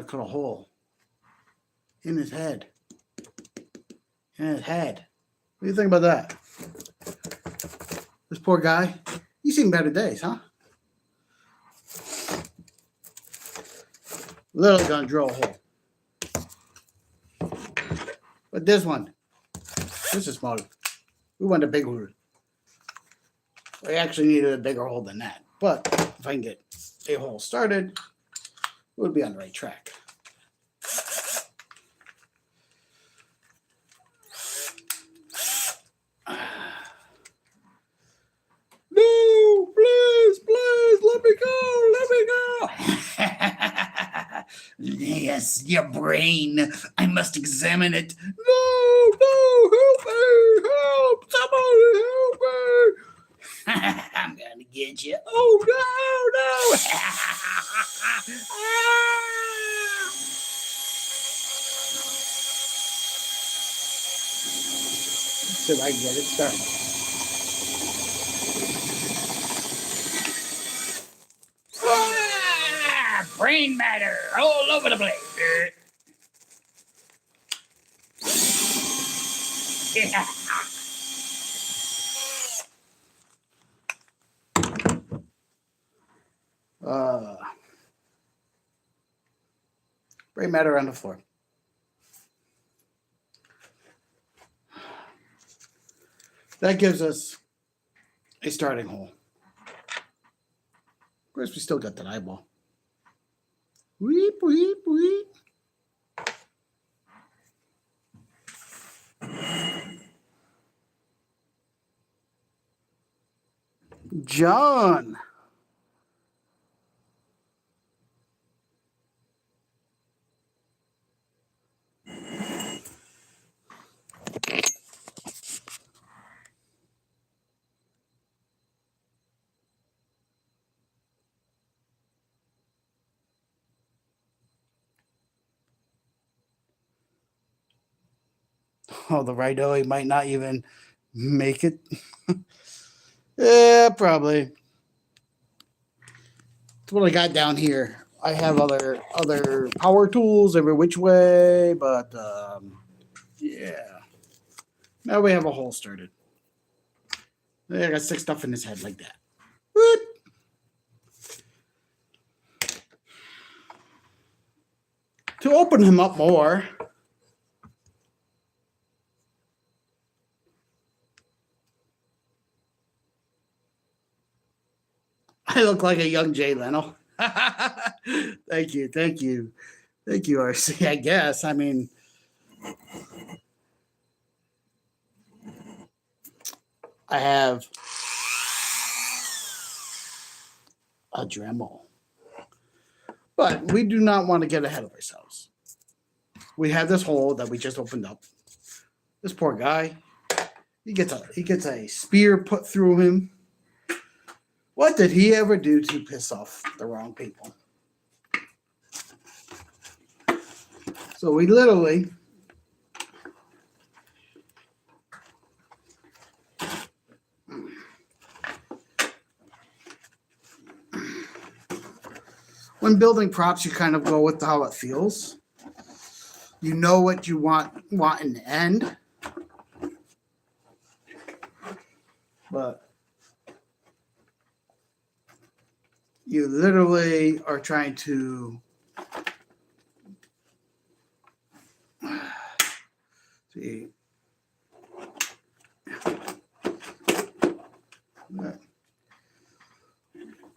cut a hole in his head. In his head. What do you think about that? This poor guy. He's seen better days, huh? Literally gonna drill a hole. But this is small. We want a big hole. We actually needed a bigger hole than that. But if I can get a hole started, we'll be on the right track. No, please, let me go. Yes, your brain. I must examine it. No, help me, somebody help me. I'm gonna get you. Oh, no. So I can get it started. Brain matter all over the place. Yeah. Brain matter on the floor. That gives us a starting hole. Of course, we still got that eyeball. Weep, weep, weep. John. Oh, the Rhino, he might not even make it. Yeah, probably. That's what I got down here. I have other power tools every which way, but yeah. Now we have a hole started. I got stick stuff in his head like that. What? To open him up more, I look like a young Jay Leno. Thank you, thank you, thank you, RC. I guess. I mean, I have a Dremel, but we do not want to get ahead of ourselves. We have this hole that we just opened up. This poor guy, he gets a spear put through him. What did he ever do to piss off the wrong people? So we literally when building props, you kind of go with how it feels. You know what you want in the end. But you literally are trying to see.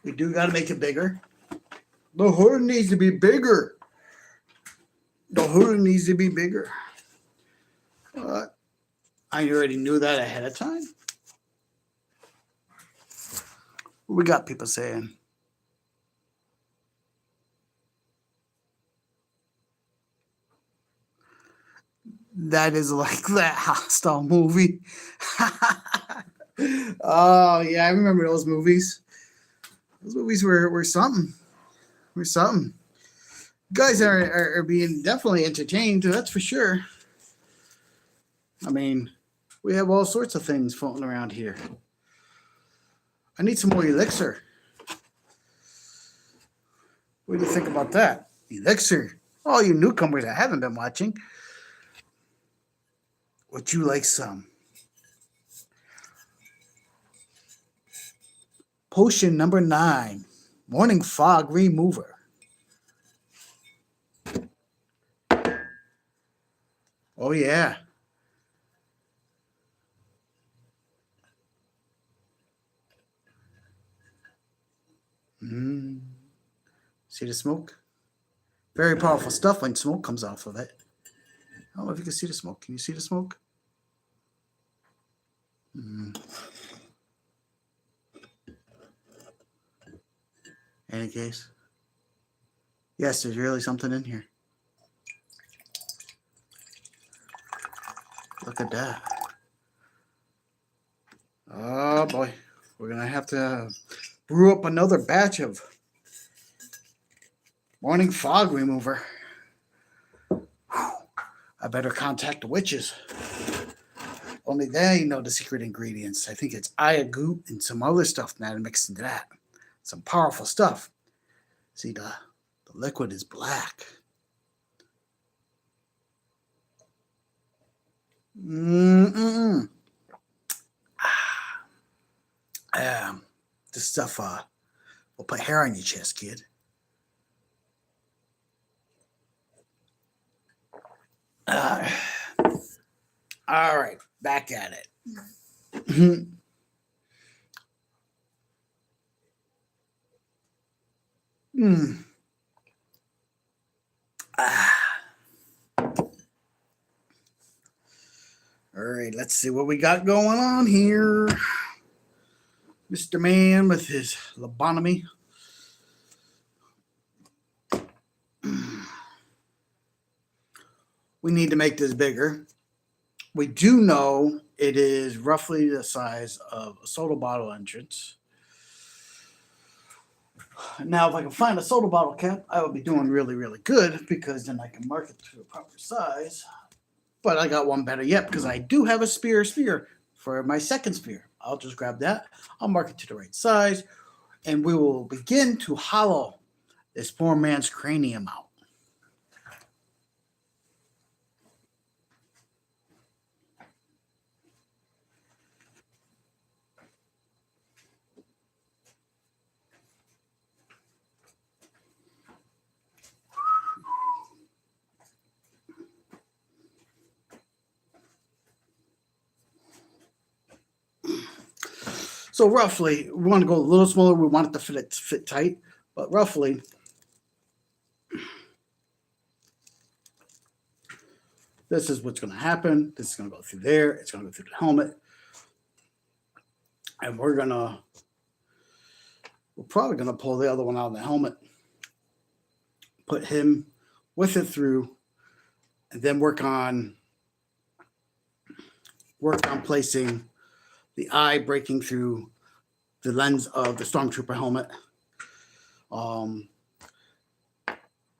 We do got to make it bigger. The hood needs to be bigger. The hood needs to be bigger. But I already knew that ahead of time. We got people saying. That is like that Hostile movie. Oh, yeah, I remember those movies. Those movies were something. Were something. Guys are being definitely entertained, that's for sure. I mean, we have all sorts of things floating around here. I need some more elixir. What do you think about that? Elixir. All you newcomers that haven't been watching. Would you like some? Potion number 9. Morning Fog Remover. Oh, yeah. See the smoke? Very powerful stuff when smoke comes off of it. I don't know if you can see the smoke. Can you see the smoke? Any case. Yes, there's really something in here. Look at that. Oh boy. We're going to have to brew up another batch of Morning Fog Remover. I better contact the witches. Only they know the secret ingredients. I think it's ayagoot and some other stuff that mixed into that. Some powerful stuff. See, the liquid is black. This stuff will put hair on your chest, kid. All right, back at it. All right, let's see what we got going on here. Mr. Man with his lobotomy. We need to make this bigger. We do know it is roughly the size of a soda bottle entrance. Now, if I can find a soda bottle cap, I will be doing really, really good because then I can mark it to the proper size. But I got one better yet because I do have a spear for my second spear. I'll just grab that. I'll mark it to the right size. And we will begin to hollow this poor man's cranium out. So roughly, we want to go a little smaller. We want it to fit tight, but roughly, this is what's going to happen. This is going to go through there. It's going to go through the helmet, and we're probably going to pull the other one out of the helmet, put him with it through, and then work on placing the eye breaking through the lens of the Stormtrooper helmet.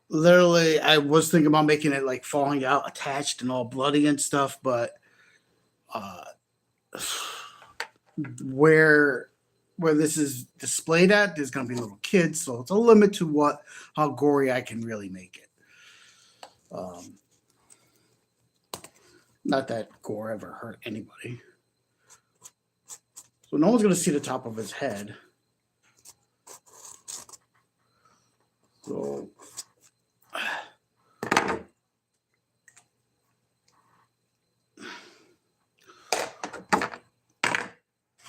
Literally, I was thinking about making it like falling out, attached, and all bloody and stuff, but where this is displayed at, there's going to be little kids, so it's a limit to how gory I can really make it. Not that gore ever hurt anybody. So no one's going to see the top of his head. So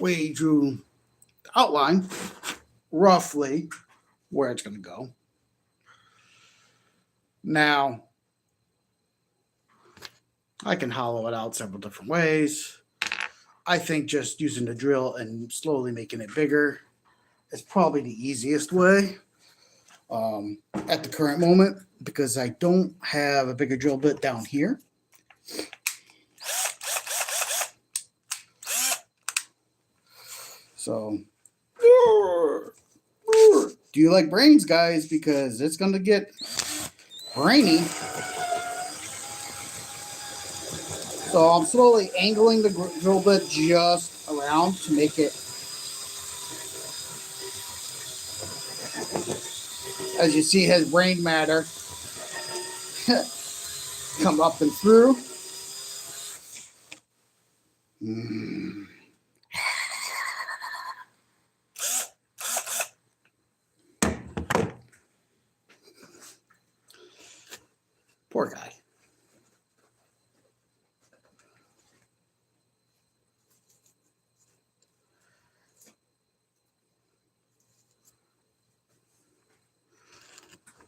we drew the outline, roughly where it's going to go. Now, I can hollow it out several different ways. I think just using the drill and slowly making it bigger is probably the easiest way at the current moment, because I don't have a bigger drill bit down here. So, do you like brains, guys? Because it's going to get brainy. So I'm slowly angling the drill bit just around to make it, as you see, his brain matter come up and through. Poor guy.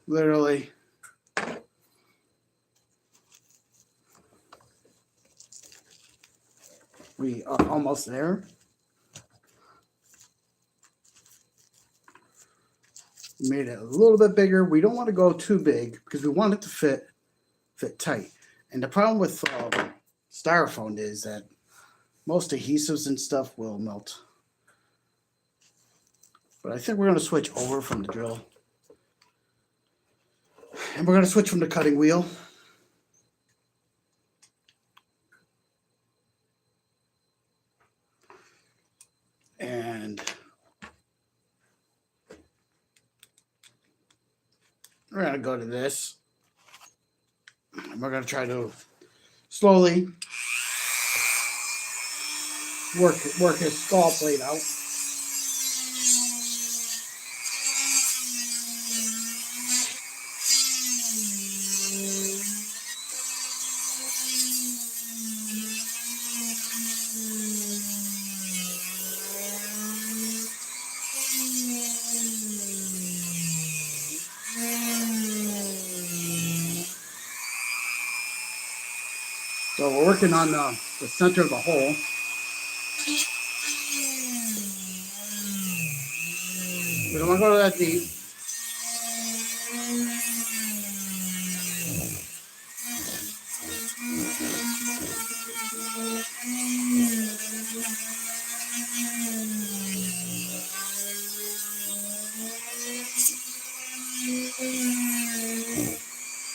Literally. We are almost there. Made it a little bit bigger. We don't want to go too big because we want it to fit tight. And the problem with styrofoam is that most adhesives and stuff will melt. But I think we're going to switch over from the drill. And we're going to switch from the cutting wheel. And we're going to go to this. And we're going to try to slowly work his skull plate out. So we're working on the center of the hole. We don't want to go that deep.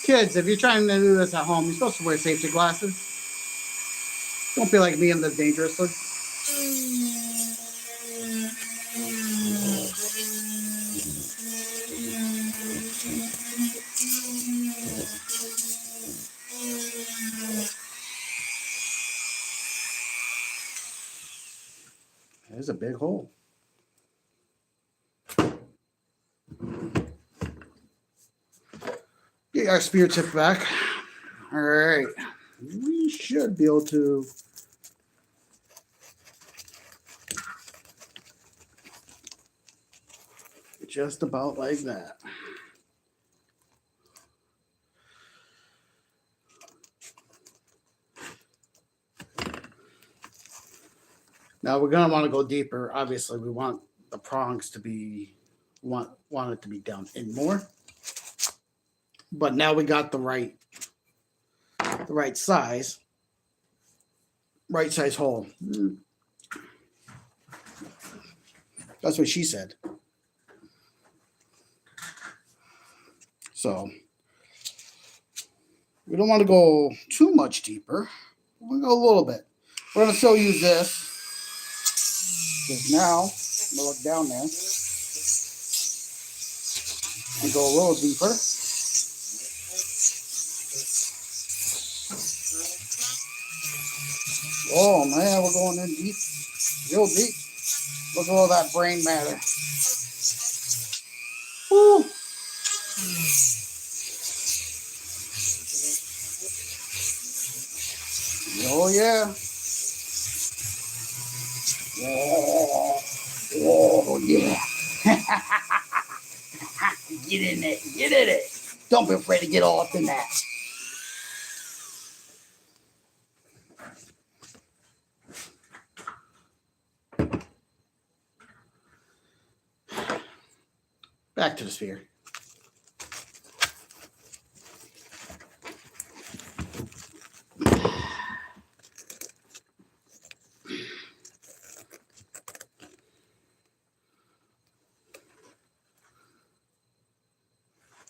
Kids, if you're trying to do this at home, you're supposed to wear safety glasses. Won't be like me in the dangerously. There's a big hole. Get our spear tip back. All right. We should be able to just about like that. Now we're gonna want to go deeper. Obviously, we want the prongs to be want it to be down in more. But now we got the right size hole. That's what she said. So we don't want to go too much deeper. We'll go a little bit. We're going to still use this. Because now, we'll look down there and go a little deeper. Oh man, we're going in deep, real deep. Look at all that brain matter. Woo. Oh yeah. Oh yeah. Get in it. Get in it. Don't be afraid to get all up in that. Back to the sphere.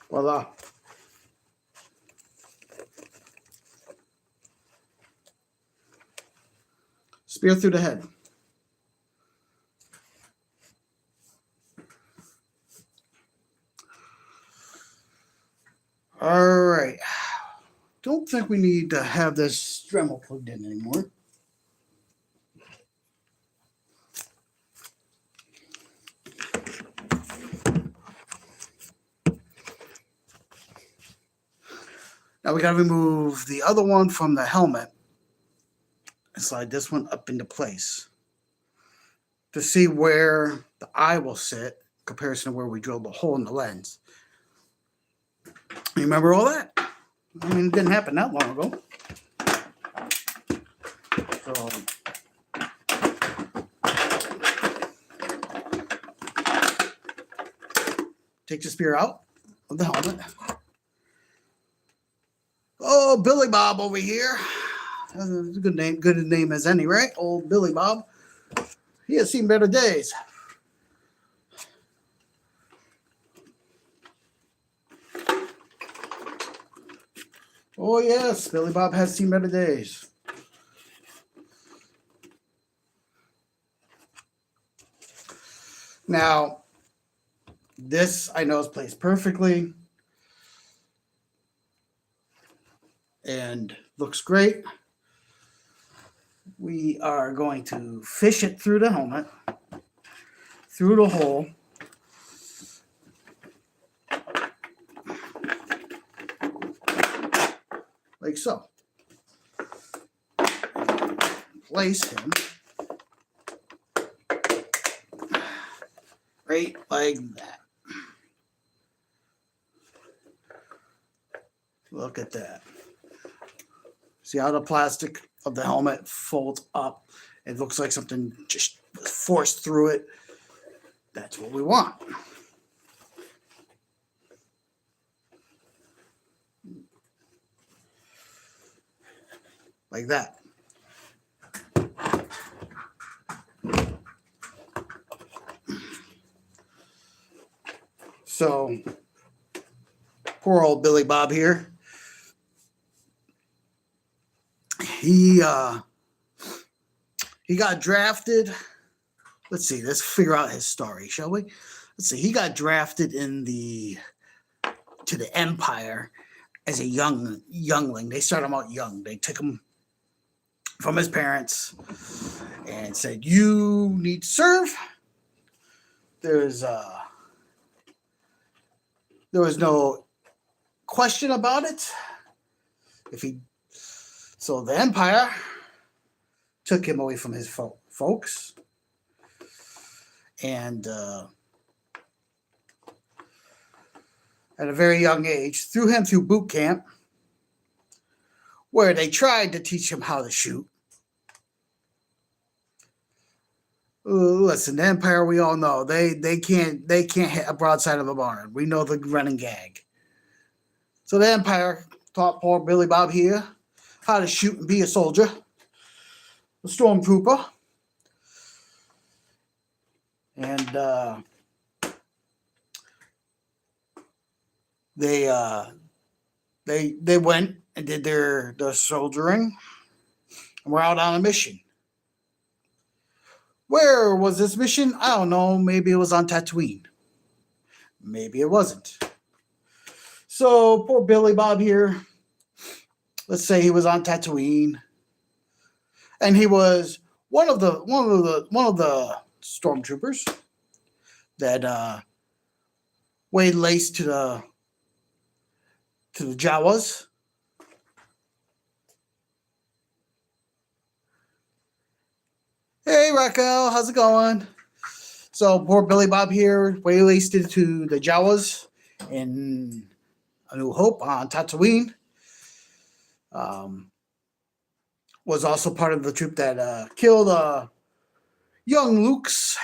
Voila. Spear through the head. All right. Don't think we need to have this Dremel plugged in anymore. Now we got to remove the other one from the helmet and slide this one up into place to see where the eye will sit in comparison to where we drilled the hole in the lens. You remember all that? I mean, it didn't happen that long ago. So, take the spear out of the helmet. Oh, Billy Bob over here. That's a good name as any, right? Old Billy Bob. He has seen better days. Oh, yes, Billy Bob has seen better days. Now, this I know is placed perfectly and looks great. We are going to fish it through the helmet, through the hole. Like so. Place him right like that. Look at that. See how the plastic of the helmet folds up? It looks like something just forced through it. That's what we want. Like that. So, poor old Billy Bob here. He He got drafted. Let's see. Let's figure out his story, shall we? Let's see. He got drafted to the Empire as a youngling. They started him out young. They took him from his parents and said, "You need to serve." There was no question about it. So the Empire took him away from his folks, and at a very young age, threw him through boot camp, where they tried to teach him how to shoot. Listen, the Empire, we all know they can't hit a broadside of a barn. We know the running gag. So the Empire taught poor Billy Bob here how to shoot and be a soldier, a stormtrooper, and they went and did their soldiering, and were out on a mission. Where was this mission? I don't know. Maybe it was on Tatooine. Maybe it wasn't. So poor Billy Bob here. Let's say he was on Tatooine, and he was one of the stormtroopers that laid lace to the Jawas. Hey, Raquel, how's it going? So poor Billy Bob here, waylaced into the Jawas in A New Hope on Tatooine. Was also part of the troop that killed young Luke's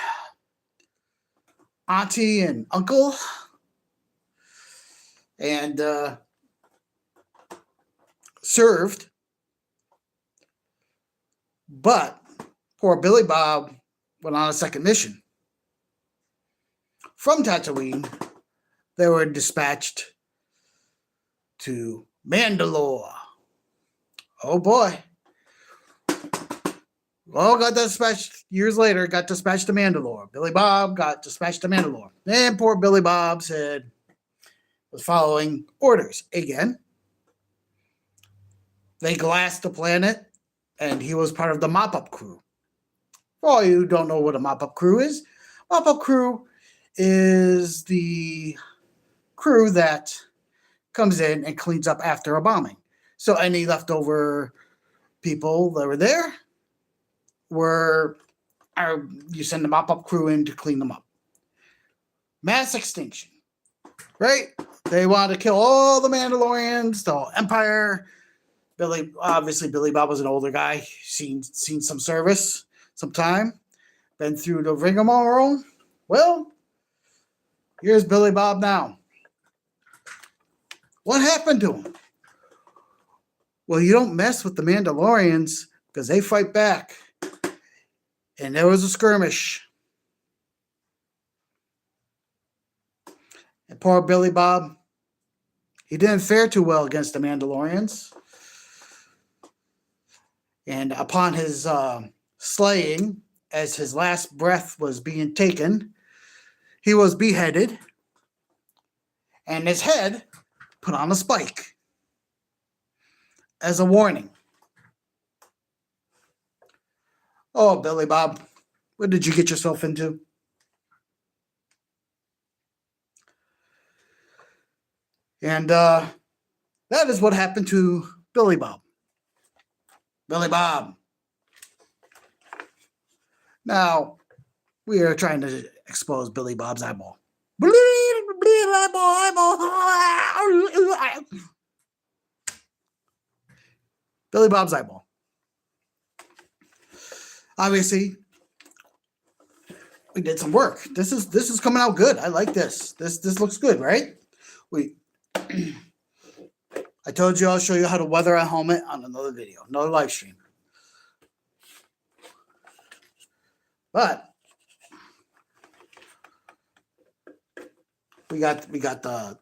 auntie and uncle. And served. But poor Billy Bob went on a second mission. From Tatooine, they were dispatched to Mandalore. Oh boy. Well, got dispatched years later, got dispatched to Mandalore. Billy Bob got dispatched to Mandalore. And poor Billy Bob was following orders again. They glassed the planet, and he was part of the mop-up crew. For all you who don't know what a mop-up crew is, mop-up crew is the crew that comes in and cleans up after a bombing. So any leftover people that were there you send the mop-up crew in to clean them up. Mass extinction, right? They wanted to kill all the Mandalorians, the whole Empire. Billy Bob was an older guy, seen some service, some time, been through the rigmarole. Well, here's Billy Bob now. What happened to him? Well, you don't mess with the Mandalorians because they fight back. And there was a skirmish. And poor Billy Bob, he didn't fare too well against the Mandalorians. And upon his slaying, as his last breath was being taken, he was beheaded, and his head put on a spike as a warning. Oh, Billy Bob, what did you get yourself into? And that is what happened to Billy Bob. Billy Bob. Now, we are trying to expose Billy Bob's eyeball. Billy Bob's eyeball. Obviously, we did some work. This is coming out good. I like this. This looks good, right? I told you I'll show you how to weather a helmet on another video, another live stream. But we got the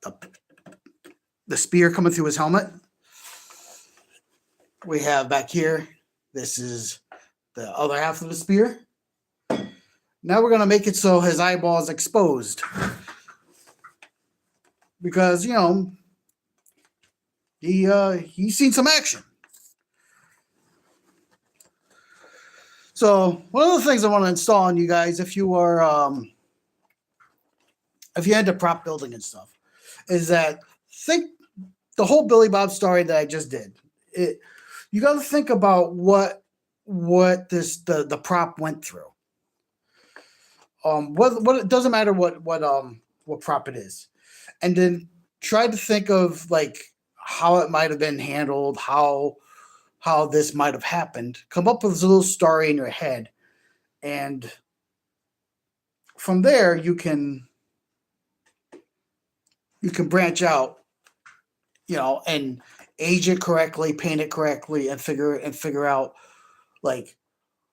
spear coming through his helmet. We have back here, this is the other half of the spear. Now we're going to make it so his eyeball is exposed. Because, you know, he's seen some action. So one of the things I want to install on you guys, if you are if you're into prop building and stuff, is that think the whole Billy Bob story that I just did. You got to think about what the prop went through. What it doesn't matter what prop it is, and then try to think of like how it might have been handled, how this might have happened. Come up with a little story in your head, and from there you can branch out, you know, and age it correctly, paint it correctly, and figure out like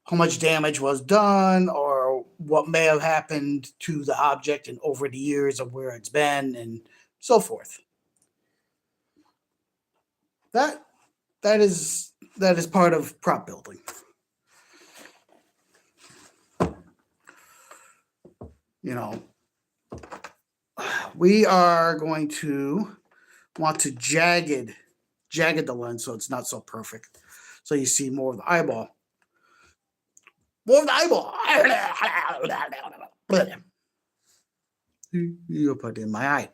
how much damage was done or what may have happened to the object and over the years of where it's been and so forth. That is part of prop building. You know, we are going to want to jagged the lens so it's not so perfect. So you see more of the eyeball. More of the eyeball. You put it in my eye.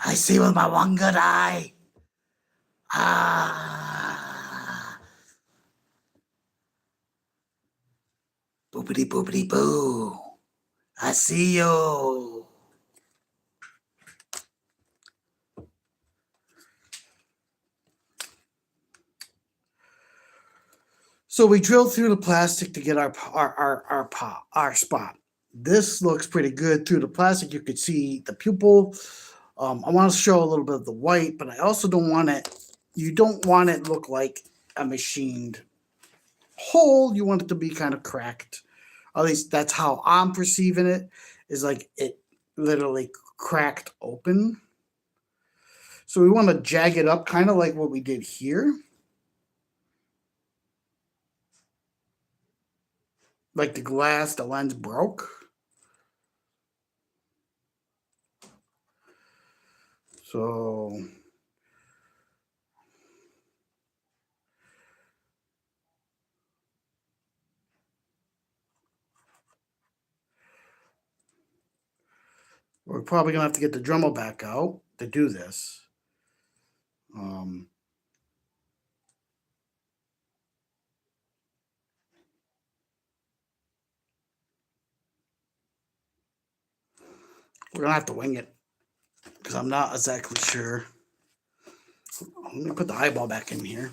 I see with my one good eye. Boopity boopity boo. I see you. So we drilled through the plastic to get our spot. This looks pretty good through the plastic. You could see the pupil. I want to show a little bit of the white, but I also don't want it. You don't want it to look like a machined hole. You want it to be kind of cracked. At least that's how I'm perceiving it. Is like it literally cracked open. So we want to jag it up, kind of like what we did here. Like the lens broke. So we're probably gonna have to get the Dremel back out to do this. We're gonna have to wing it because I'm not exactly sure. Let me put the eyeball back in here.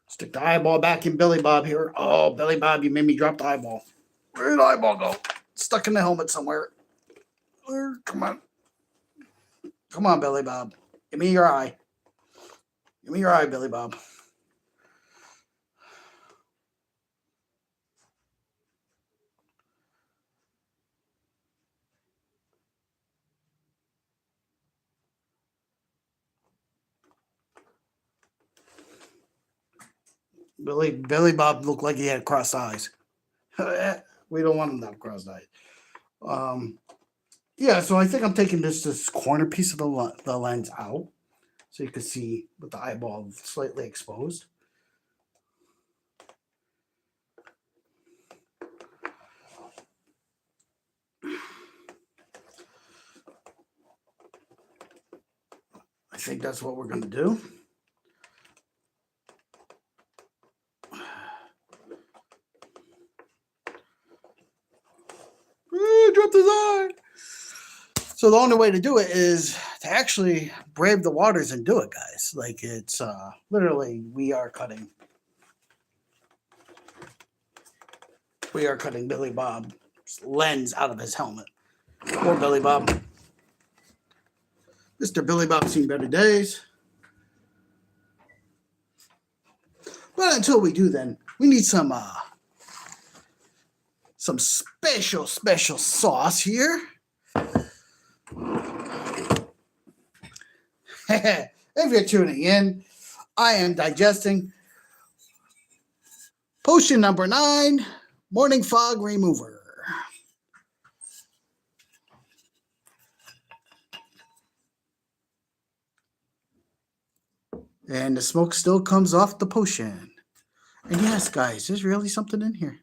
Stick the eyeball back in Billy Bob here. Oh, Billy Bob, you made me drop the eyeball. Where did the eyeball go? It's stuck in the helmet somewhere. Come on. Come on, Billy Bob. Give me your eye. Give me your eye, Billy Bob. Billy Bob looked like he had crossed eyes. We don't want him to have crossed eyes. Yeah, so I think I'm taking this corner piece of the lens out so you can see with the eyeball slightly exposed. I think that's what we're going to do. Dropped his eye. So the only way to do it is to actually brave the waters and do it, guys. Like it's literally we are cutting Billy Bob's lens out of his helmet. Poor Billy Bob. Mr. Billy Bob's seen better days. But until we do, then we need some special sauce here. If you're tuning in, I am digesting potion number 9, Morning Fog Remover. And the smoke still comes off the potion. And yes, guys, there's really something in here.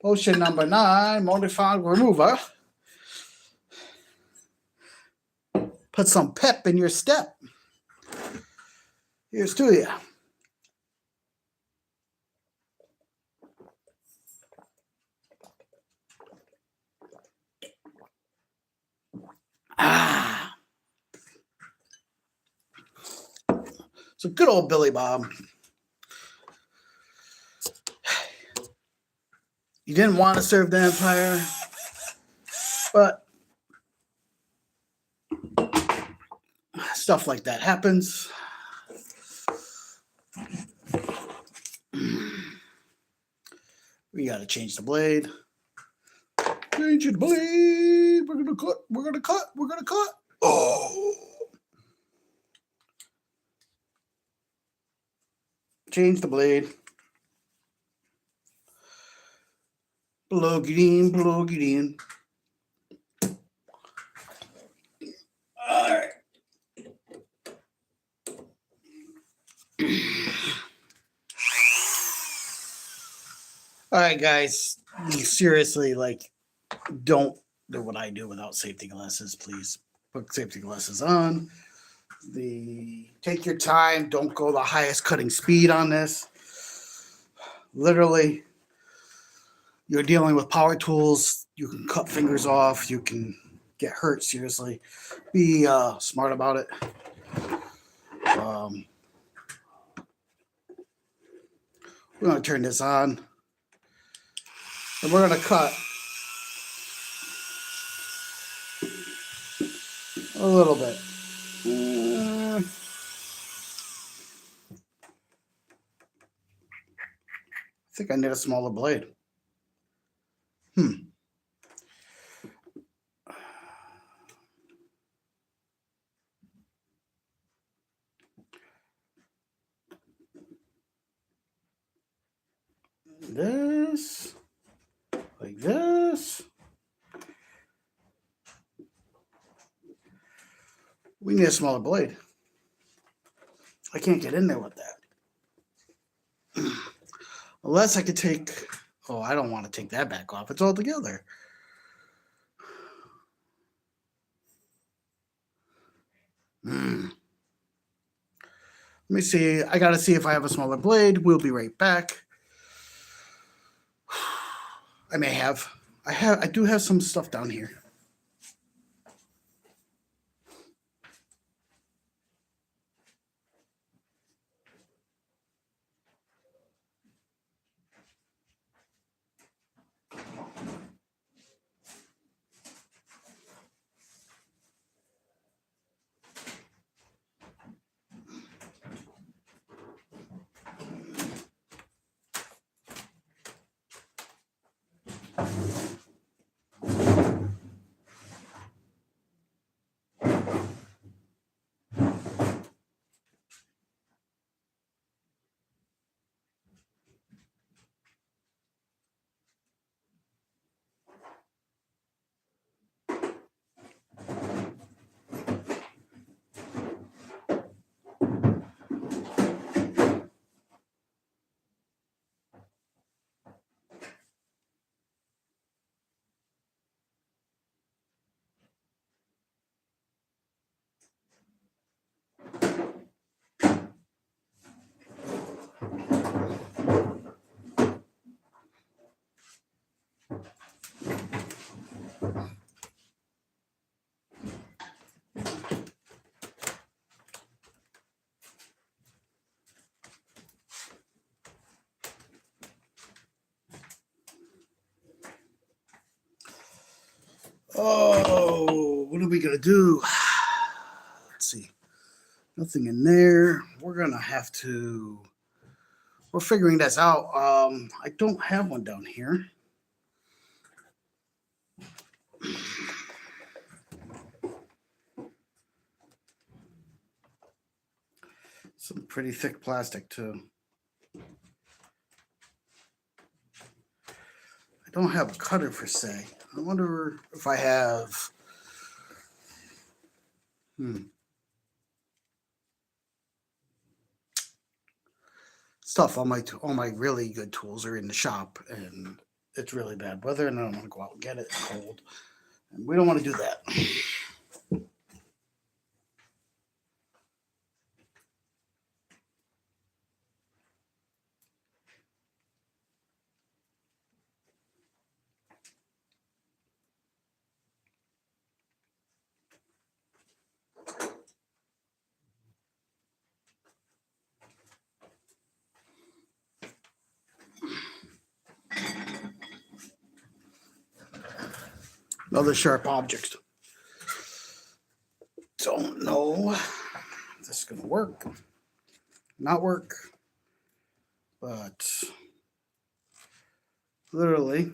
Potion number 9, Morning Fog Remover. Put some pep in your step. Here's to you. Ah. So good old Billy Bob. You didn't want to serve the Empire, but stuff like that happens. We got to change the blade. Change the blade. We're going to cut. We're going to cut. We're going to cut. Oh. Change the blade. Plug it in. Plug it in. All right. All right, guys. Seriously, like, don't do what I do without safety glasses, please. Put safety glasses on. Take your time. Don't go the highest cutting speed on this. Literally, you're dealing with power tools. You can cut fingers off. You can get hurt, seriously. Be smart about it. We're going to turn this on. And we're going to cut a little bit. I think I need a smaller blade. This, like this. We need a smaller blade. I can't get in there with that. Unless I could take, oh, I don't want to take that back off. It's all together. Let me see. I got to see if I have a smaller blade. We'll be right back. I may have. I do have some stuff down here. Oh, what are we going to do? Let's see. Nothing in there. We're going to have to... We're figuring this out. I don't have one down here. Some pretty thick plastic too. I don't have a cutter per se. I wonder if I have. Stuff. All my really good tools are in the shop, and it's really bad weather, and I don't want to go out and get it. It's cold, and we don't want to do that. Another sharp object. Don't know if this is going to work. Not work. But literally,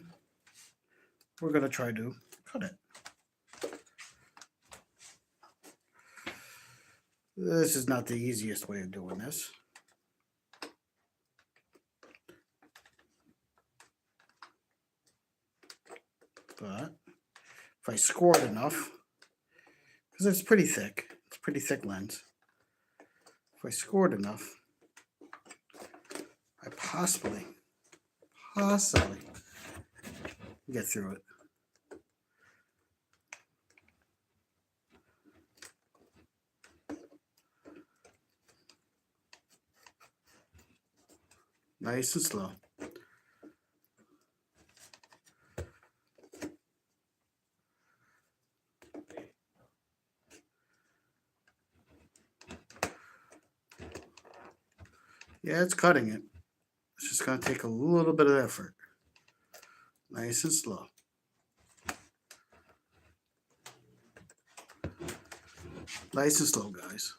we're going to try to cut it. This is not the easiest way of doing this. But if I score it enough, because it's pretty thick lens. If I score it enough, I possibly get through it. Nice and slow. Yeah, it's cutting it. It's just going to take a little bit of effort. Nice and slow. Nice and slow, guys.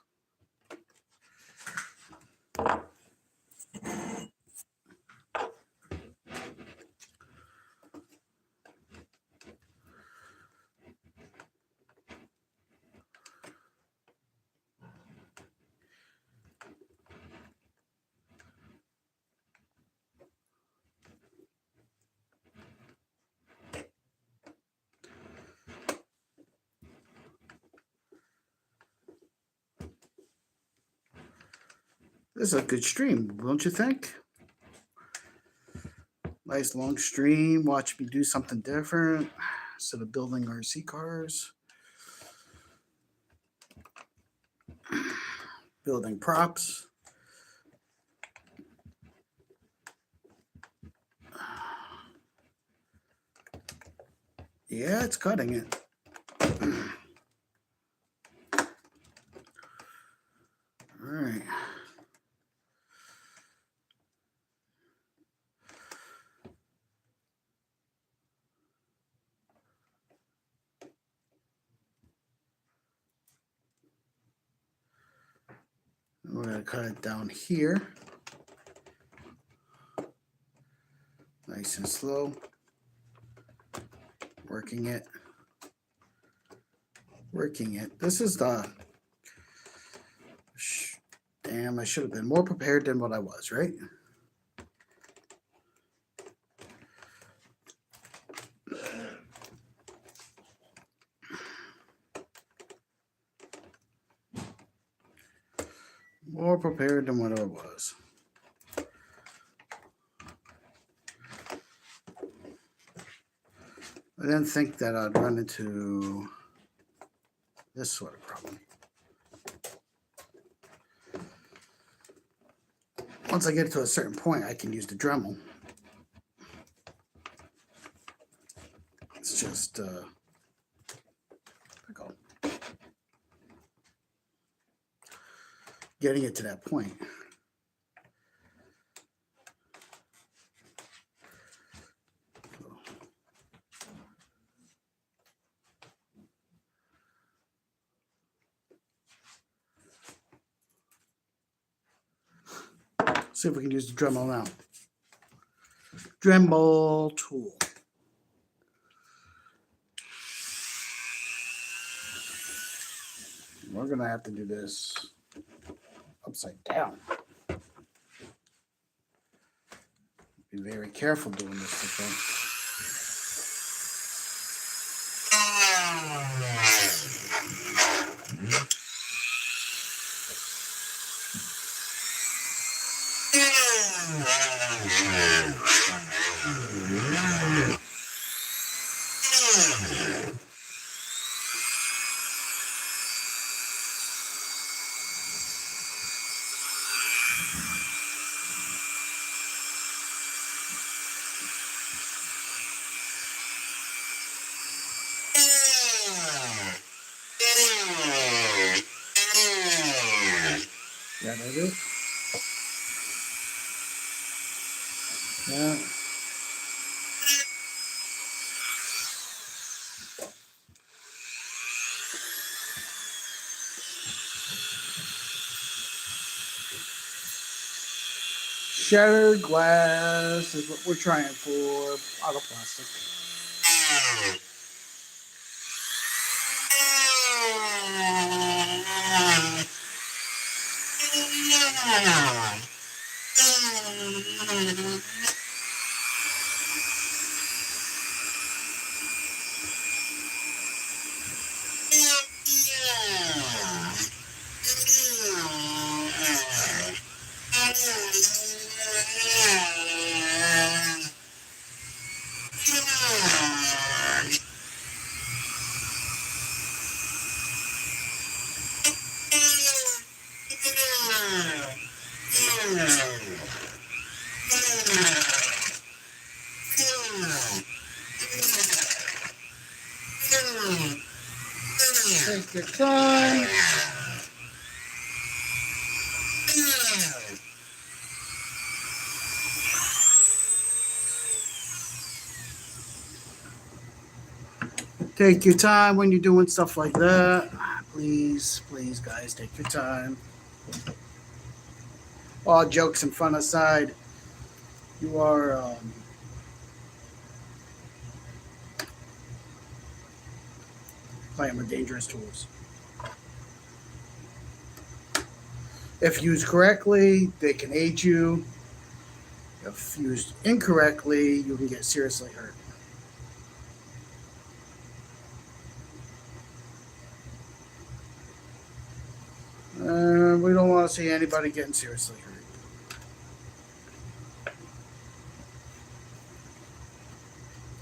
This is a good stream, don't you think? Nice long stream. Watch me do something different instead of building RC cars. Building props. Yeah, it's cutting it. All right. We're going to cut it down here. Nice and slow. Working it. This is the... Damn, I should have been more prepared than what I was, right? More prepared than what I was. I didn't think that I'd run into this sort of problem. Once I get to a certain point, I can use the Dremel. It's just, getting it to that point. See if we can use the Dremel now. Dremel tool. We're going to have to do this upside down. Be very careful doing this thing. Yeah, that is. Yeah. Shattered glass is what we're trying for out of plastic. Take your time. Take your time when you're doing stuff like that. Please, please, guys, take your time. All jokes and fun aside, you are playing with dangerous tools. If used correctly, they can aid you. If used incorrectly, you can get seriously hurt. We don't want to see anybody getting seriously hurt.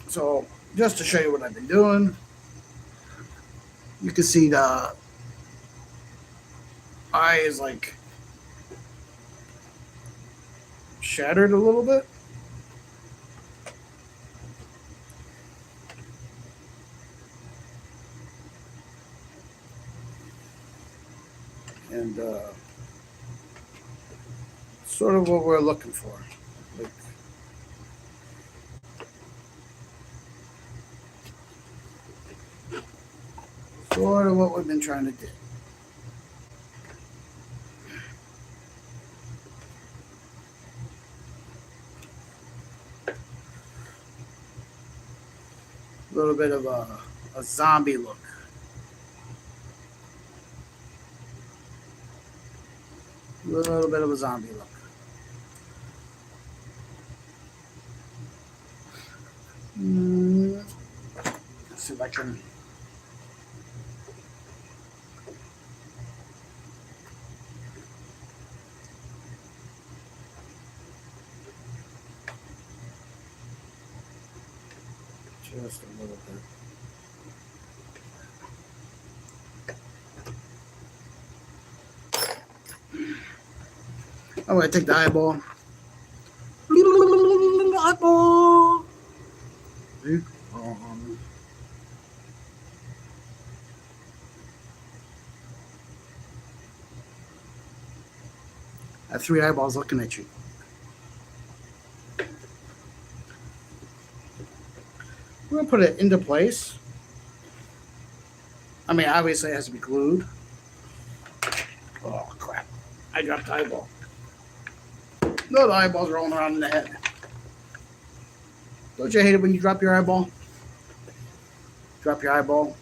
So, just to show you what I've been doing, you can see the eye is like shattered a little bit. And sort of what we're looking for. Like, sort of what we've been trying to do. A little bit of a zombie look. A little bit of a zombie look. Let's see if I can. Just a little bit. I'm going to take the eyeball. Eyeball. I have 3 eyeballs looking at you. We're going to put it into place. I mean, obviously it has to be glued. Oh, crap. I dropped the eyeball. No, the eyeball's rolling around in the head. Don't you hate it when you drop your eyeball? Drop your eyeball.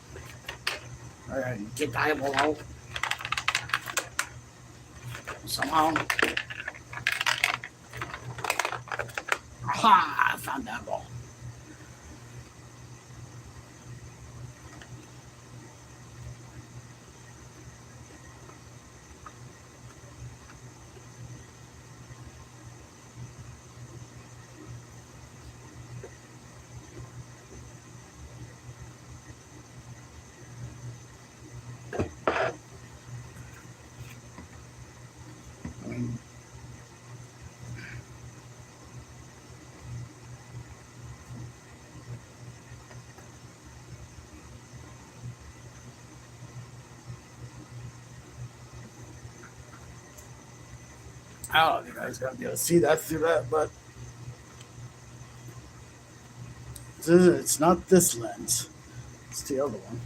All right, get the eyeball out. somehow. Aha! I found that ball. I don't know if you guys are going to be able to see that through that, but it's not this lens. It's the other one.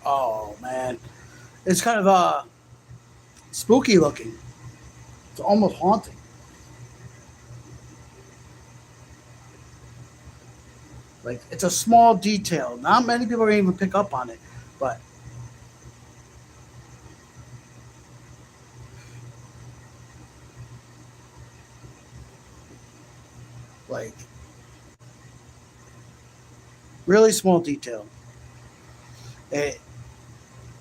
Oh, man. It's kind of spooky looking. It's almost haunting. Like, it's a small detail. Not many people are going to even pick up on it, but like, really small detail.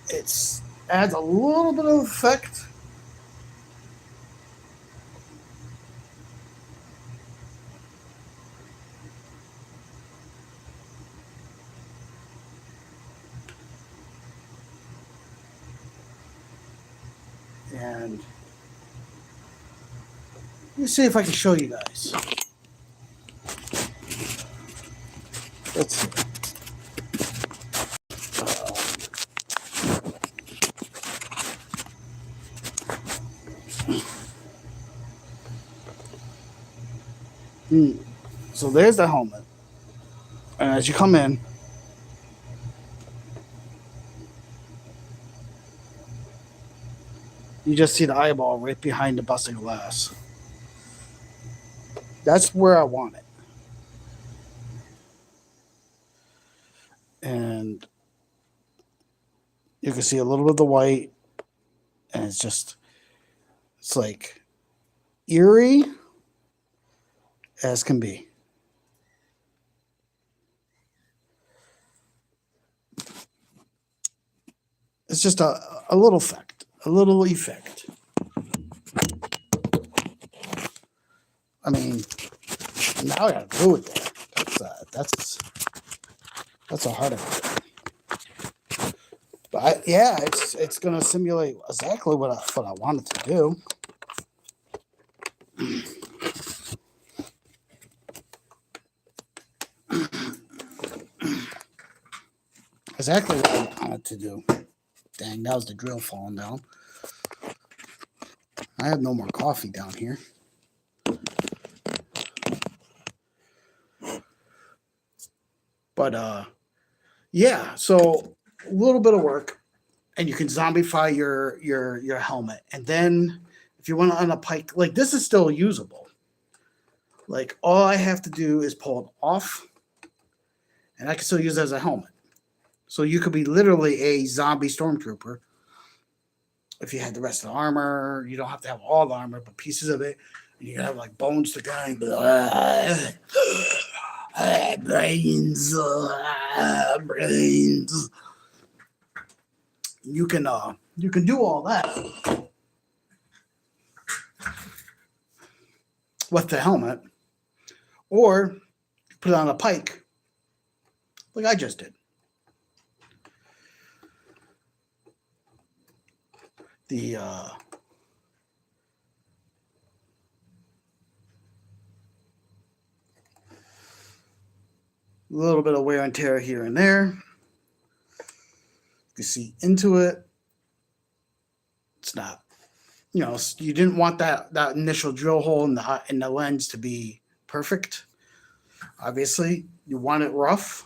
It's adds a little bit of effect. And let me see if I can show you guys. Let's see. So there's the helmet. And as you come in, you just see the eyeball right behind the busted glass. That's where I want it. And you can see a little bit of the white, and it's like eerie as can be. It's just a little effect, a little effect. I mean, now I got glue it there. That's a hard effect. But it's gonna simulate exactly what I wanted to do. Exactly what I wanted to do. Dang, that was the drill falling down. I have no more coffee down here. But yeah, so a little bit of work, and you can zombify your helmet. And then if you want to on a pike, like this is still usable. Like all I have to do is pull it off, and I can still use it as a helmet. So you could be literally a zombie stormtrooper if you had the rest of the armor. You don't have to have all the armor, but pieces of it. And you can have like bones to grind, brains. You can do all that with the helmet, or put it on a pike, like I just did. The little bit of wear and tear here and there. You see into it. It's not, you didn't want that initial drill hole in the lens to be perfect. Obviously, you want it rough.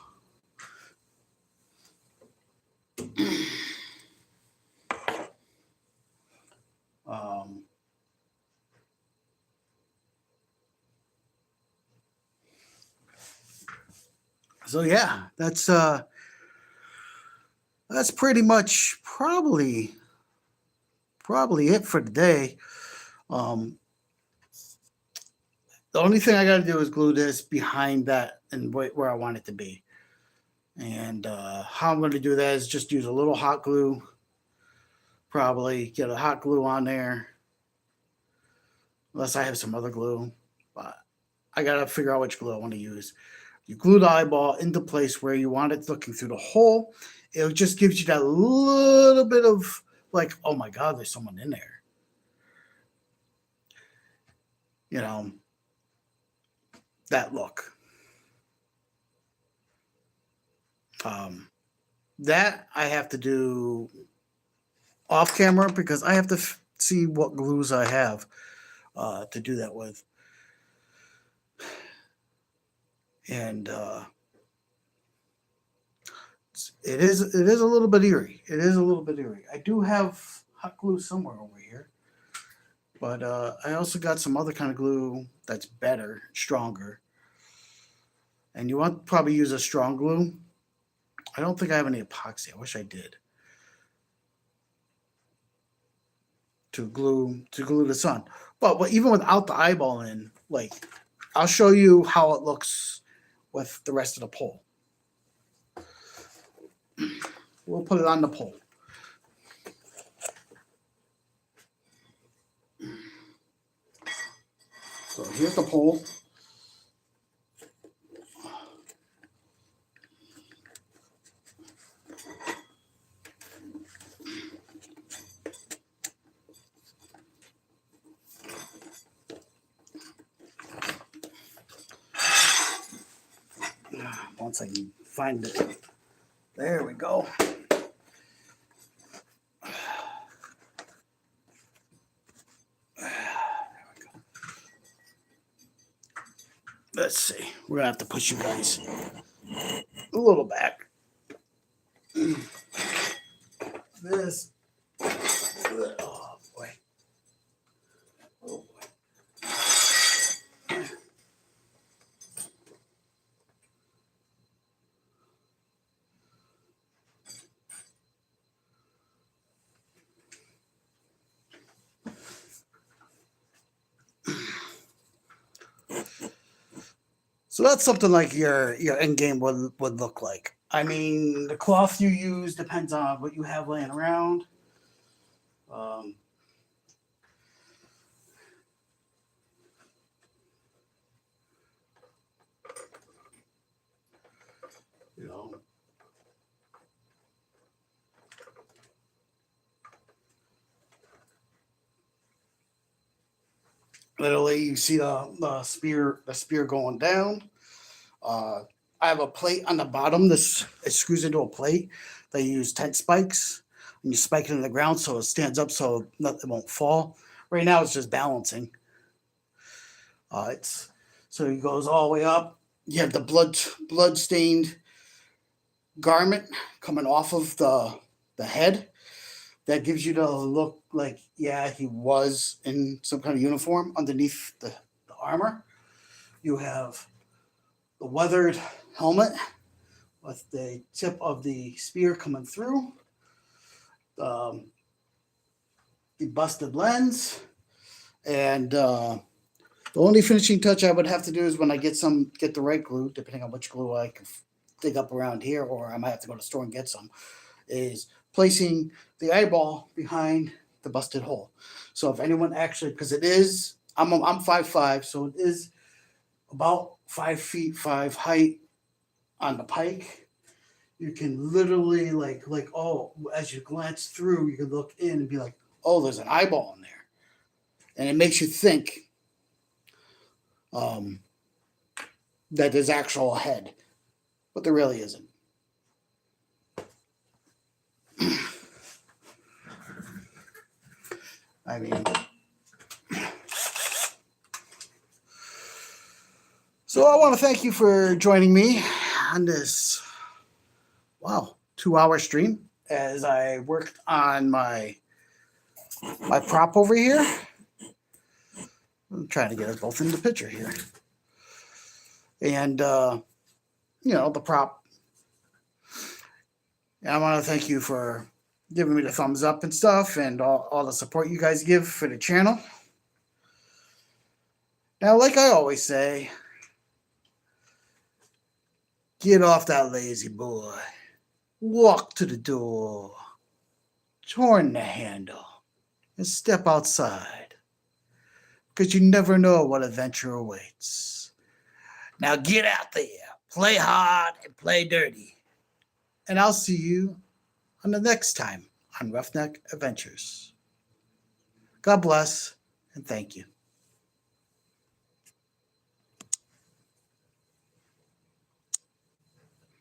So yeah, that's pretty much probably it for today. Um, the only thing I got to do is glue this behind that and where I want it to be. And how I'm going to do that is just use a little hot glue. Probably get a hot glue on there, unless I have some other glue. But I got to figure out which glue I want to use. You glue the eyeball into place where you want it looking through the hole. It just gives you that little bit of like, oh my God, there's someone in there. You know, that look. That I have to do off camera because I have to see what glues I have to do that with. And it is a little bit eerie. It is a little bit eerie. I do have hot glue somewhere over here, but I also got some other kind of glue that's better, stronger. And you want to probably use a strong glue. I don't think I have any epoxy. I wish I did. To glue the sun. But even without the eyeball in, like I'll show you how it looks with the rest of the pole. We'll put it on the pole. So here's the pole. Once I can find it. There we go. Let's see. We're going to have to push you guys a little back. This. Oh, boy. Oh, boy. So that's something like your end game would look like. I mean, the cloth you use depends on what you have laying around. Um, you know, literally, you see the spear going down. I have a plate on the bottom. This it screws into a plate. They use tent spikes, and you spike it in the ground so it stands up so it won't fall. Right now, it's just balancing. It's so it goes all the way up. You have the blood stained garment coming off of the head. That gives you the look like, yeah, he was in some kind of uniform underneath the armor. You have the weathered helmet with the tip of the spear coming through, the busted lens, and the only finishing touch I would have to do is when I get the right glue, depending on which glue I can dig up around here, or I might have to go to the store and get some, is placing the eyeball behind the busted hole. So if anyone actually, because it is, I'm 5'5", so it is about 5'5" height on the pike. You can literally like as you glance through, you can look in and be like, oh, there's an eyeball in there, and it makes you think that there's actual head, but there really isn't. I mean, so I want to thank you for joining me on this 2-hour stream as I worked on my prop over here. I'm trying to get us both in the picture here. And the prop. And I want to thank you for giving me the thumbs up and stuff, and all the support you guys give for the channel. Now, like I always say, get off that lazy boy. Walk to the door. Turn the handle. And step outside. Because you never know what adventure awaits. Now get out there. Play hard and play dirty. And I'll see you on the next time on Roughneck Adventures. God bless and thank you.